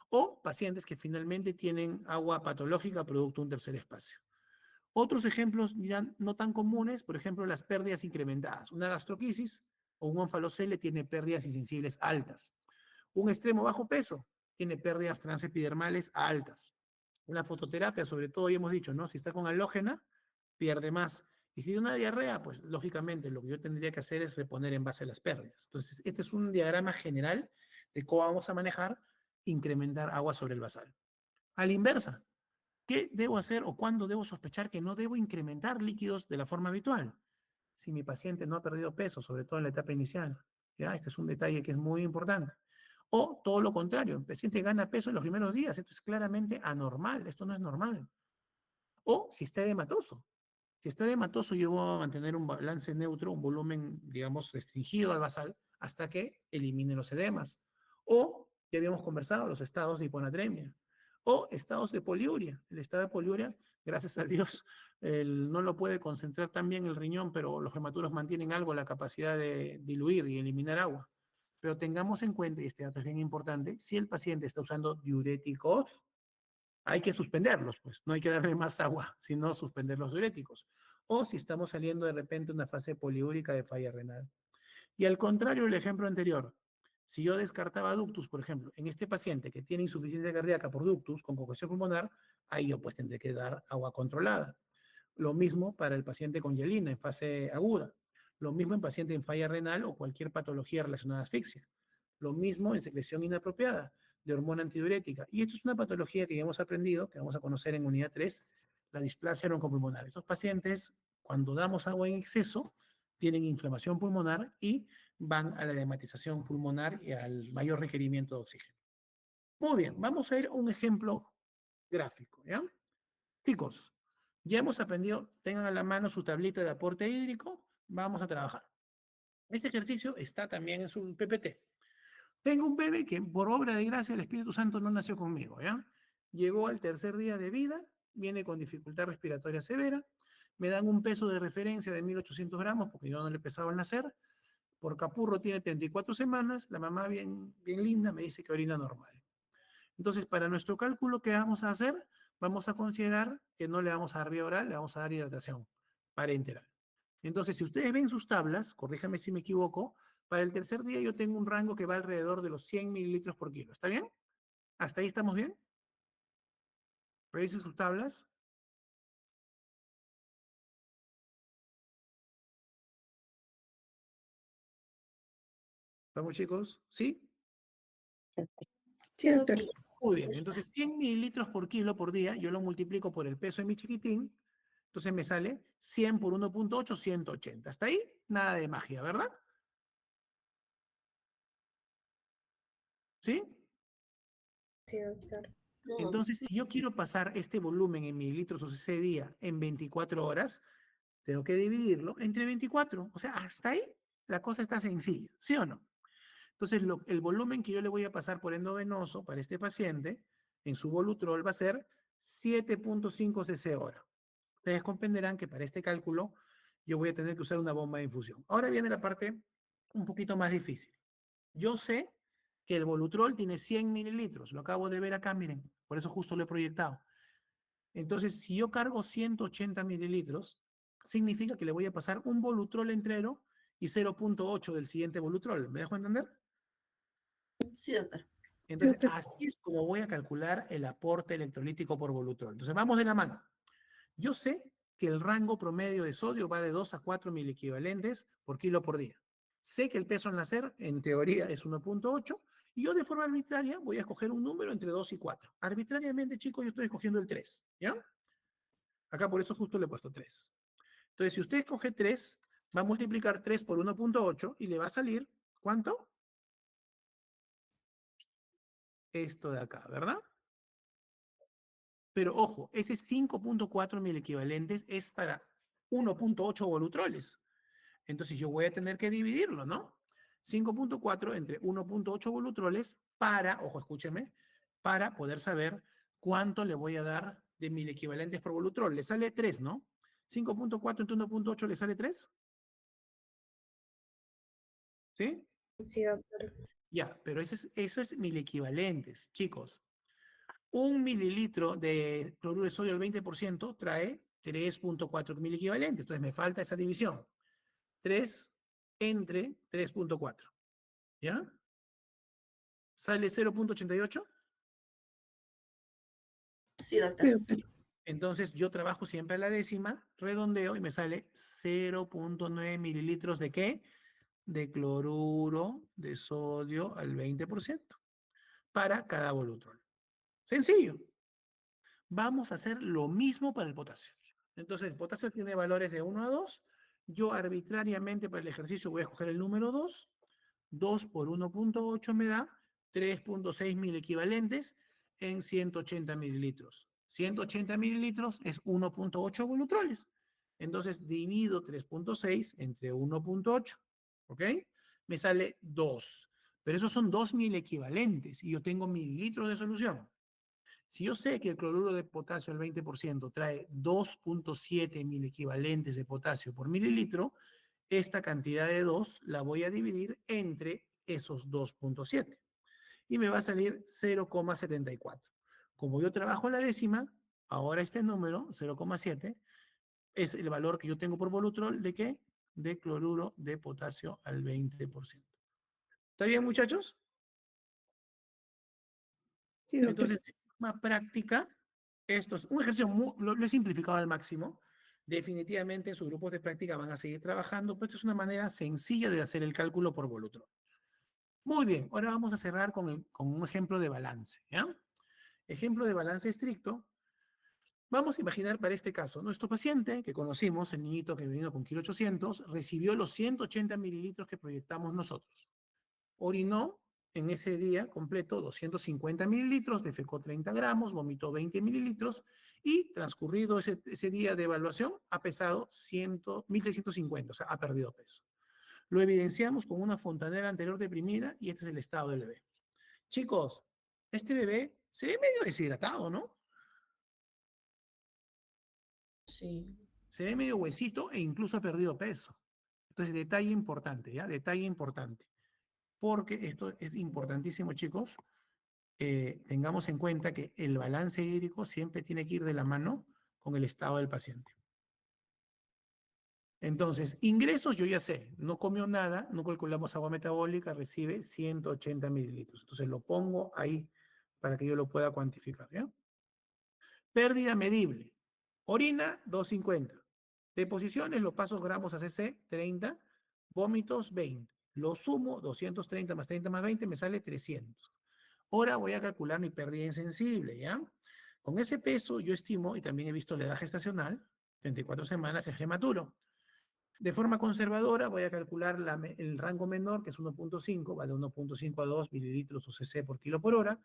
O pacientes que finalmente tienen agua patológica producto de un tercer espacio. Otros ejemplos ya no tan comunes, por ejemplo, las pérdidas incrementadas. Una gastroquisis o un onfalocele tiene pérdidas insensibles altas. Un extremo bajo peso tiene pérdidas transepidermales altas. Una fototerapia, sobre todo, ya hemos dicho, ¿no? Si está con halógena, pierde más. Y si de una diarrea, pues lógicamente lo que yo tendría que hacer es reponer en base a las pérdidas. Entonces, este es un diagrama general de cómo vamos a manejar incrementar agua sobre el basal. A la inversa, ¿qué debo hacer o cuándo debo sospechar que no debo incrementar líquidos de la forma habitual? Si mi paciente no ha perdido peso, sobre todo en la etapa inicial. ¿Ya? Este es un detalle que es muy importante. O todo lo contrario, el paciente gana peso en los primeros días. Esto es claramente anormal, esto no es normal. O si está edematoso. Si está edematoso, yo voy a mantener un balance neutro, un volumen, digamos, restringido al basal hasta que elimine los edemas. O, ya habíamos conversado, los estados de hiponatremia. O estados de poliuria. El estado de poliuria, gracias a Dios, no lo puede concentrar tan bien el riñón, pero los hematuros mantienen algo la capacidad de diluir y eliminar agua. Pero tengamos en cuenta, y este dato es bien importante, si el paciente está usando diuréticos, hay que suspenderlos, pues no hay que darle más agua, sino suspender los diuréticos. O si estamos saliendo de repente de una fase poliúrica de falla renal. Y al contrario del ejemplo anterior, si yo descartaba ductus, por ejemplo, en este paciente que tiene insuficiencia cardíaca por ductus con congestión pulmonar, ahí yo pues tendré que dar agua controlada. Lo mismo para el paciente con hielina en fase aguda. Lo mismo en paciente en falla renal o cualquier patología relacionada a asfixia. Lo mismo en secreción inapropiada de hormona antidiurética. Y esto es una patología que ya hemos aprendido, que vamos a conocer en unidad 3, la displasia broncopulmonar. Estos pacientes, cuando damos agua en exceso, tienen inflamación pulmonar y van a la edematización pulmonar y al mayor requerimiento de oxígeno. Muy bien, vamos a ir a un ejemplo gráfico, ¿ya? Chicos, ya hemos aprendido, tengan a la mano su tablita de aporte hídrico, vamos a trabajar. Este ejercicio está también en su PPT. Tengo un bebé que por obra de gracia del Espíritu Santo no nació conmigo, ¿ya? Llegó al tercer día de vida, viene con dificultad respiratoria severa, me dan un peso de referencia de 1800 gramos porque yo no le pesaba al nacer, por capurro tiene 34 semanas, la mamá bien linda me dice que orina normal. Entonces, para nuestro cálculo, ¿qué vamos a hacer? Vamos a considerar que no le vamos a dar vía oral, le vamos a dar hidratación parenteral. Entonces, si ustedes ven sus tablas, corríjame si me equivoco, para el tercer día yo tengo un rango que va alrededor de los 100 mililitros por kilo. ¿Está bien? ¿Hasta ahí estamos bien? Revisen sus tablas. ¿Vamos, chicos? ¿Sí? Sí, doctor. Muy bien. Entonces, 100 mililitros por kilo por día, yo lo multiplico por el peso de mi chiquitín, entonces me sale 100 por 1.8, 180. Hasta ahí, nada de magia, ¿verdad? ¿Sí? Sí, doctor. Entonces, si yo quiero pasar este volumen en mililitros o ese día en 24 horas, tengo que dividirlo entre 24. O sea, hasta ahí la cosa está sencilla, ¿sí o no? Entonces, el volumen que yo le voy a pasar por endovenoso para este paciente en su Volutrol va a ser 7.5 cc hora. Ustedes comprenderán que para este cálculo yo voy a tener que usar una bomba de infusión. Ahora viene la parte un poquito más difícil. Yo sé que el Volutrol tiene 100 mililitros. Lo acabo de ver acá, miren. Por eso justo lo he proyectado. Entonces, si yo cargo 180 mililitros, significa que le voy a pasar un Volutrol entero y 0.8 del siguiente Volutrol. ¿Me dejo entender? Sí, doctor. Entonces, así es como voy a calcular el aporte electrolítico por Volutrol. Entonces, vamos de la mano. Yo sé que el rango promedio de sodio va de 2 a 4 miliequivalentes por kilo por día. Sé que el peso al nacer, en teoría, es 1.8, y yo de forma arbitraria voy a escoger un número entre 2 y 4. Arbitrariamente, chicos, yo estoy escogiendo el 3, ¿ya? Acá por eso justo le he puesto 3. Entonces, si usted escoge 3, va a multiplicar 3 por 1.8 y le va a salir, ¿cuánto? Esto de acá, ¿verdad? Pero ojo, ese 5.4 miliequivalentes es para 1.8 volutroles. Entonces yo voy a tener que dividirlo, ¿no? 5.4 entre 1.8 volutroles para, ojo, escúcheme, para poder saber cuánto le voy a dar de miliequivalentes por volutrol. Le sale 3, ¿no? 5.4 entre 1.8 le sale 3. ¿Sí? Sí, doctor. Ya, pero eso es miliequivalentes, chicos. Un mililitro de cloruro de sodio al 20% trae 3.4 miliequivalentes. Entonces me falta esa división. 3 entre 3.4. ¿Ya? ¿Sale 0.88? Sí, doctor. Entonces yo trabajo siempre a la décima, redondeo y me sale 0.9 mililitros de ¿qué? De cloruro de sodio al 20% para cada volutrol. Sencillo. Vamos a hacer lo mismo para el potasio. Entonces el potasio tiene valores de 1 a 2. Yo arbitrariamente para el ejercicio voy a escoger el número 2. 2 por 1.8 me da 3.6 mil equivalentes en 180 mililitros. 180 mililitros es 1.8 volutroles. Entonces divido 3.6 entre 1.8. ¿Ok? Me sale 2. Pero esos son 2.000 equivalentes y yo tengo mililitros de solución. Si yo sé que el cloruro de potasio al 20% trae 2.7 mil equivalentes de potasio por mililitro, esta cantidad de 2 la voy a dividir entre esos 2.7 y me va a salir 0,74. Como yo trabajo la décima, ahora este número, 0,7, es el valor que yo tengo por volutrol de qué? De cloruro de potasio al 20%. ¿Está bien, muchachos? Sí, doctor. Entonces, de forma práctica, esto es un ejercicio, lo he simplificado al máximo. Definitivamente en sus grupos de práctica van a seguir trabajando, pero esto es una manera sencilla de hacer el cálculo por volutrol. Muy bien, ahora vamos a cerrar con un ejemplo de balance, ¿ya? Ejemplo de balance estricto. Vamos a imaginar para este caso, nuestro paciente que conocimos, el niñito que vino con 1.800 recibió los 180 mililitros que proyectamos nosotros. Orinó en ese día completo 250 mililitros, defecó 30 gramos, vomitó 20 mililitros y transcurrido ese día de evaluación ha pesado 1.650, o sea, ha perdido peso. Lo evidenciamos con una fontanela anterior deprimida y este es el estado del bebé. Chicos, este bebé se ve medio deshidratado, ¿no? Sí. Se ve medio huesito e incluso ha perdido peso. Entonces, detalle importante, ¿ya? Detalle importante. Porque esto es importantísimo, chicos. Tengamos en cuenta que el balance hídrico siempre tiene que ir de la mano con el estado del paciente. Entonces, ingresos yo ya sé, no comió nada, no calculamos agua metabólica, recibe 180 mililitros. Entonces lo pongo ahí para que yo lo pueda cuantificar, ¿ya? Pérdida medible. Orina, 250. Deposiciones, lo paso gramos a cc, 30. Vómitos, 20. Lo sumo, 230 más 30 más 20, me sale 300. Ahora voy a calcular mi pérdida insensible, ¿ya? Con ese peso yo estimo, y también he visto la edad gestacional, 34 semanas es prematuro. De forma conservadora voy a calcular el rango menor, que es 1.5, va de 1.5 a 2 mililitros o cc por kilo por hora,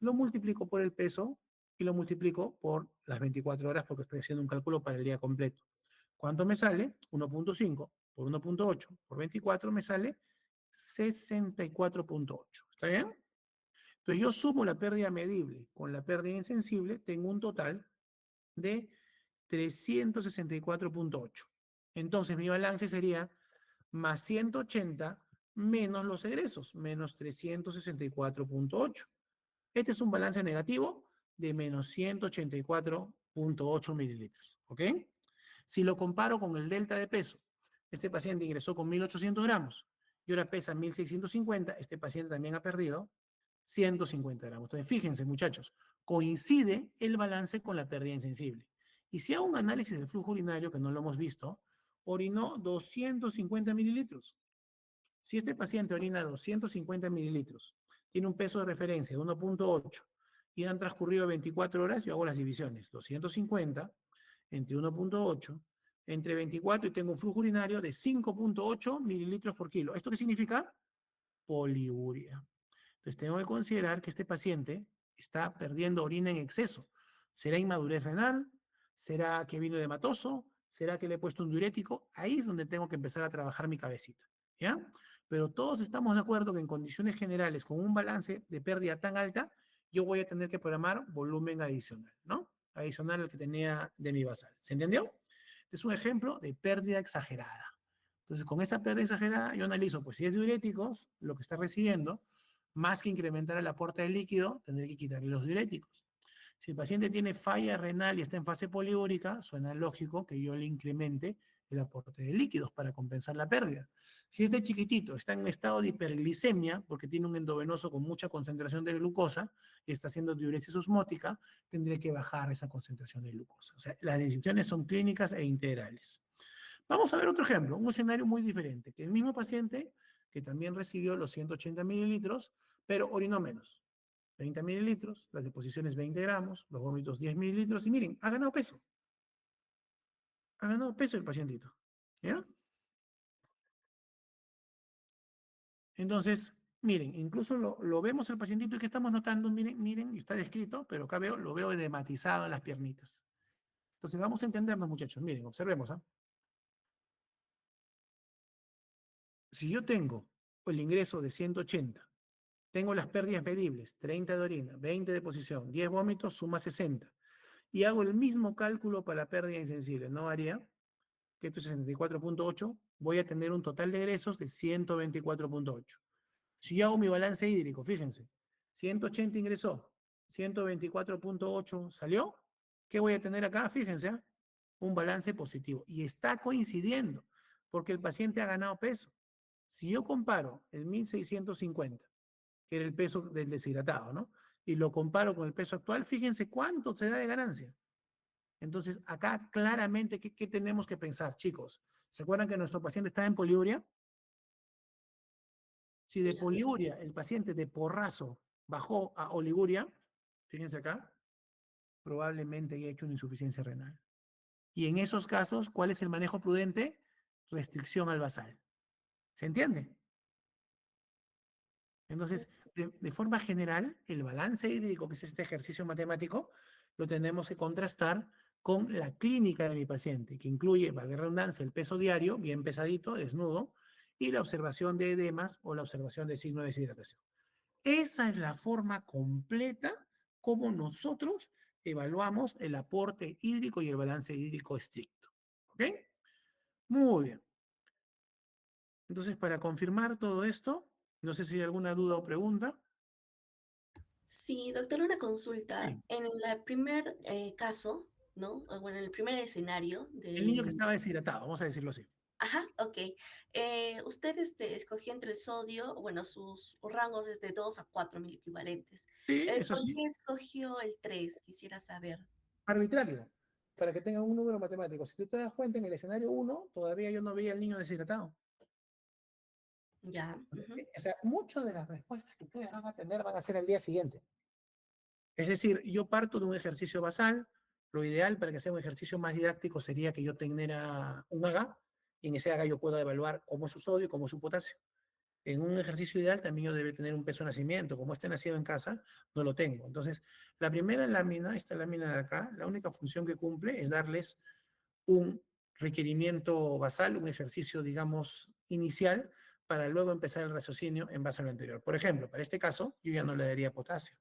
lo multiplico por el peso y lo multiplico por las 24 horas porque estoy haciendo un cálculo para el día completo. ¿Cuánto me sale? 1.5 por 1.8 por 24 me sale 64.8. ¿Está bien? Entonces yo sumo la pérdida medible con la pérdida insensible, tengo un total de 364.8. Entonces mi balance sería más 180 menos los egresos, menos 364.8. Este es un balance negativo de menos 184.8 mililitros. ¿Ok? Si lo comparo con el delta de peso, este paciente ingresó con 1.800 gramos y ahora pesa 1.650, este paciente también ha perdido 150 gramos. Entonces, fíjense, muchachos, coincide el balance con la pérdida insensible. Y si hago un análisis del flujo urinario, que no lo hemos visto, orinó 250 mililitros. Si este paciente orina 250 mililitros, tiene un peso de referencia de 1.8 y han transcurrido 24 horas, yo hago las divisiones. 250 entre 1.8 entre 24 y tengo un flujo urinario de 5.8 mililitros por kilo. ¿Esto qué significa? Poliuria. Entonces tengo que considerar que este paciente está perdiendo orina en exceso. ¿Será inmadurez renal? ¿Será que vino de hematoso? ¿Será que le he puesto un diurético? Ahí es donde tengo que empezar a trabajar mi cabecita, ¿ya? Pero todos estamos de acuerdo que en condiciones generales, con un balance de pérdida tan alta, yo voy a tener que programar volumen adicional, ¿no? Adicional al que tenía de mi basal. ¿Se entendió? Este es un ejemplo de pérdida exagerada. Entonces, con esa pérdida exagerada, yo analizo, pues si es diuréticos, lo que está recibiendo, más que incrementar el aporte de líquido, tendré que quitarle los diuréticos. Si el paciente tiene falla renal y está en fase poliúrica, suena lógico que yo le incremente el aporte de líquidos para compensar la pérdida. Si este chiquitito está en estado de hiperglicemia, porque tiene un endovenoso con mucha concentración de glucosa y está haciendo diuresis osmótica, tendré que bajar esa concentración de glucosa. O sea, las decisiones son clínicas e integrales. Vamos a ver otro ejemplo, un escenario muy diferente, que el mismo paciente que también recibió los 180 mililitros, pero orinó menos. 30 mililitros, las deposiciones 20 gramos, los vómitos 10 mililitros, y miren, ha ganado peso. Ha ganado peso el pacientito. ¿Ya? Entonces, miren, incluso lo vemos el pacientito y que estamos notando, miren, está descrito, pero acá lo veo edematizado en las piernitas. Entonces vamos a entendernos, muchachos. Miren, observemos. Si yo tengo el ingreso de 180, tengo las pérdidas medibles, 30 de orina, 20 de posición, 10 vómitos, suma 60. Y hago el mismo cálculo para la pérdida insensible, ¿no haría? Que esto es 64.8, voy a tener un total de egresos de 124.8. Si yo hago mi balance hídrico, fíjense, 180 ingresó, 124.8 salió, ¿qué voy a tener acá? Fíjense, ¿ah? Un balance positivo. Y está coincidiendo, porque el paciente ha ganado peso. Si yo comparo el 1650, que era el peso del deshidratado, ¿no? Y lo comparo con el peso actual, fíjense cuánto se da de ganancia. Entonces, acá claramente, ¿qué tenemos que pensar, chicos? ¿Se acuerdan que nuestro paciente está en poliuria? Si de Ya. poliuria el paciente de porrazo bajó a oliguria, fíjense acá, probablemente haya hecho una insuficiencia renal. Y en esos casos, ¿cuál es el manejo prudente? Restricción al basal. ¿Se entiende? Entonces, de forma general, el balance hídrico, que es este ejercicio matemático, lo tenemos que contrastar con la clínica de mi paciente, que incluye, valga la redundancia, el peso diario, bien pesadito, desnudo, y la observación de edemas o la observación de signo de deshidratación. Esa es la forma completa como nosotros evaluamos el aporte hídrico y el balance hídrico estricto. ¿Ok? Muy bien. Entonces, para confirmar todo esto, no sé si hay alguna duda o pregunta. Sí, doctor, una consulta. Sí. En el primer caso, ¿no? O bueno, en el primer escenario El niño que del... estaba deshidratado, vamos a decirlo así. Ajá, ok. Usted escogió entre el sodio, bueno, sus rangos es de 2 a 4 mil equivalentes. Sí, eso ¿Por sí, qué escogió el 3? Quisiera saber. arbitrario, para que tengan un número matemático. Si tú te das cuenta, en el escenario 1, todavía yo no veía al niño deshidratado. Ya. Ujú. O sea, muchas de las respuestas que ustedes van a tener van a ser al día siguiente. Es decir, yo parto de un ejercicio basal. Lo ideal para que sea un ejercicio más didáctico sería que yo tenga un AGA, y en ese AGA yo pueda evaluar cómo es su sodio y cómo es su potasio. En un ejercicio ideal también yo debe tener un peso de nacimiento. Como este nacido en casa, no lo tengo. Entonces, la primera lámina, esta lámina de acá, la única función que cumple es darles un requerimiento basal, un ejercicio, digamos, inicial, para luego empezar el raciocinio en base a lo anterior. Por ejemplo, para este caso, yo ya no le daría potasio.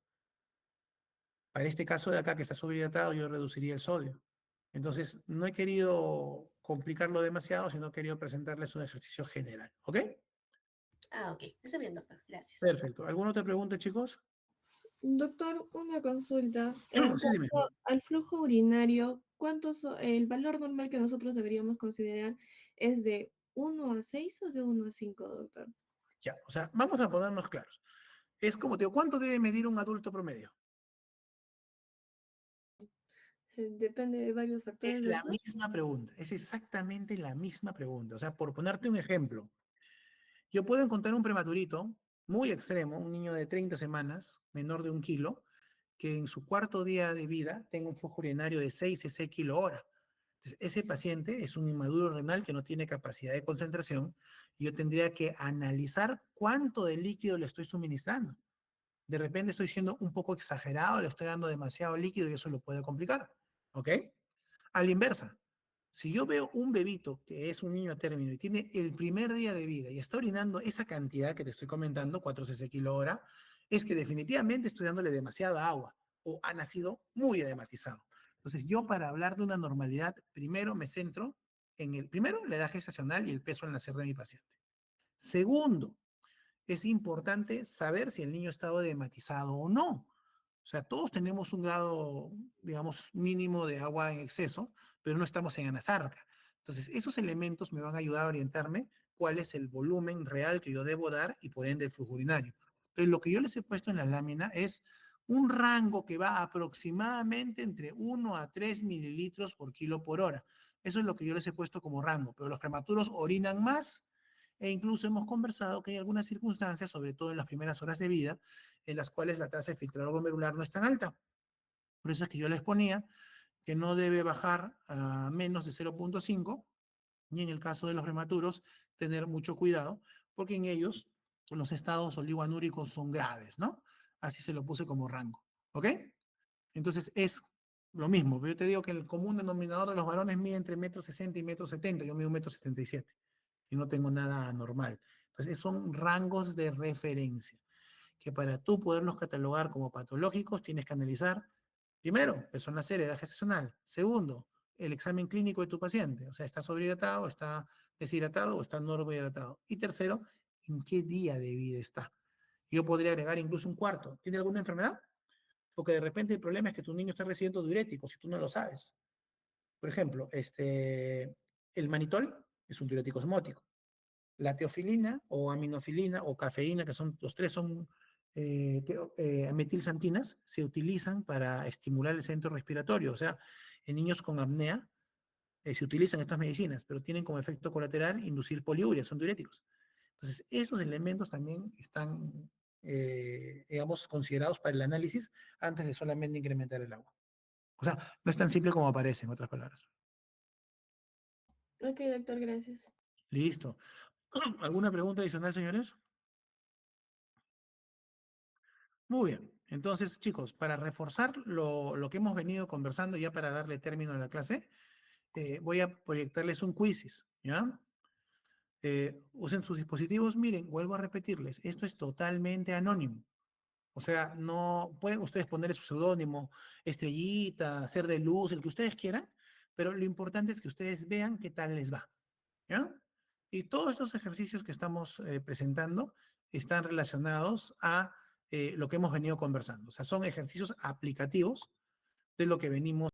Para este caso de acá, que está sobrehidratado, yo reduciría el sodio. Entonces, no he querido complicarlo demasiado, sino he querido presentarles un ejercicio general. ¿Ok? Ah, ok. Está bien, doctor. Gracias. Perfecto. ¿Alguna otra pregunta, chicos? Doctor, una consulta. Claro, En sí, dime. cuanto al flujo urinario, el valor normal que nosotros deberíamos considerar es de 1 a 6 o de 1 a 5, doctor? Ya, o sea, vamos a ponernos claros. Es como te digo, ¿cuánto debe medir un adulto promedio? Depende de varios Es factores, la doctor. misma pregunta, es exactamente la misma pregunta. O sea, por ponerte un ejemplo, yo puedo encontrar un prematurito muy extremo, un niño de 30 semanas, menor de 1 kilo, que en su cuarto día de vida tenga un flujo urinario de 6 cc kilo hora. Entonces, ese paciente es un inmaduro renal que no tiene capacidad de concentración y yo tendría que analizar cuánto de líquido le estoy suministrando. De repente estoy siendo un poco exagerado, le estoy dando demasiado líquido y eso lo puede complicar. ¿Ok? A la inversa, si yo veo un bebito que es un niño a término y tiene el primer día de vida y está orinando esa cantidad que te estoy comentando, 4 cc kilo hora, es que definitivamente estoy dándole demasiada agua o ha nacido muy edematizado. Entonces, yo para hablar de una normalidad, primero me centro en la edad gestacional y el peso al nacer de mi paciente. Segundo, es importante saber si el niño ha estado edematizado o no. O sea, todos tenemos un grado, digamos, mínimo de agua en exceso, pero no estamos en anasarca. Entonces, esos elementos me van a ayudar a orientarme cuál es el volumen real que yo debo dar y por ende el flujo urinario. Entonces, lo que yo les he puesto en la lámina es un rango que va aproximadamente entre 1 a 3 mililitros por kilo por hora. Eso es lo que yo les he puesto como rango, pero los prematuros orinan más e incluso hemos conversado que hay algunas circunstancias, sobre todo en las primeras horas de vida, en las cuales la tasa de filtrado glomerular no es tan alta. Por eso es que yo les ponía que no debe bajar a menos de 0.5 y en el caso de los prematuros tener mucho cuidado porque en ellos los estados oligoanúricos son graves, ¿no? Así se lo puse como rango, ¿ok? Entonces es lo mismo, pero yo te digo que el común denominador de los varones mide entre 1,60 m y 1,70 m, yo mido 1,77 m y no tengo nada anormal. Entonces son rangos de referencia que para tú poderlos catalogar como patológicos tienes que analizar, primero, peso en la serie, edad gestacional. Segundo, el examen clínico de tu paciente, o sea, está sobrehidratado, está deshidratado o está normohidratado. Y tercero, en qué día de vida está. Yo podría agregar incluso un cuarto. ¿Tiene alguna enfermedad? Porque de repente el problema es que tu niño está recibiendo diuréticos y tú no lo sabes. Por ejemplo, el manitol es un diurético osmótico. La teofilina o aminofilina o cafeína, que son los tres son metilsantinas, se utilizan para estimular el centro respiratorio. O sea, en niños con apnea se utilizan estas medicinas, pero tienen como efecto colateral inducir poliuria, son diuréticos. Entonces, esos elementos también están, digamos, considerados para el análisis antes de solamente incrementar el agua. O sea, no es tan simple como parece, en otras palabras. Ok, doctor, gracias. Listo. ¿Alguna pregunta adicional, señores? Muy bien. Entonces, chicos, para reforzar lo que hemos venido conversando, ya para darle término a la clase, voy a proyectarles un quizzes, ¿ya? Usen sus dispositivos. Miren, vuelvo a repetirles, esto es totalmente anónimo. O sea, no pueden ustedes ponerle su seudónimo, estrellita, ser de luz, el que ustedes quieran, pero lo importante es que ustedes vean qué tal les va, ¿ya? Y todos estos ejercicios que estamos presentando están relacionados a lo que hemos venido conversando. O sea, son ejercicios aplicativos de lo que venimos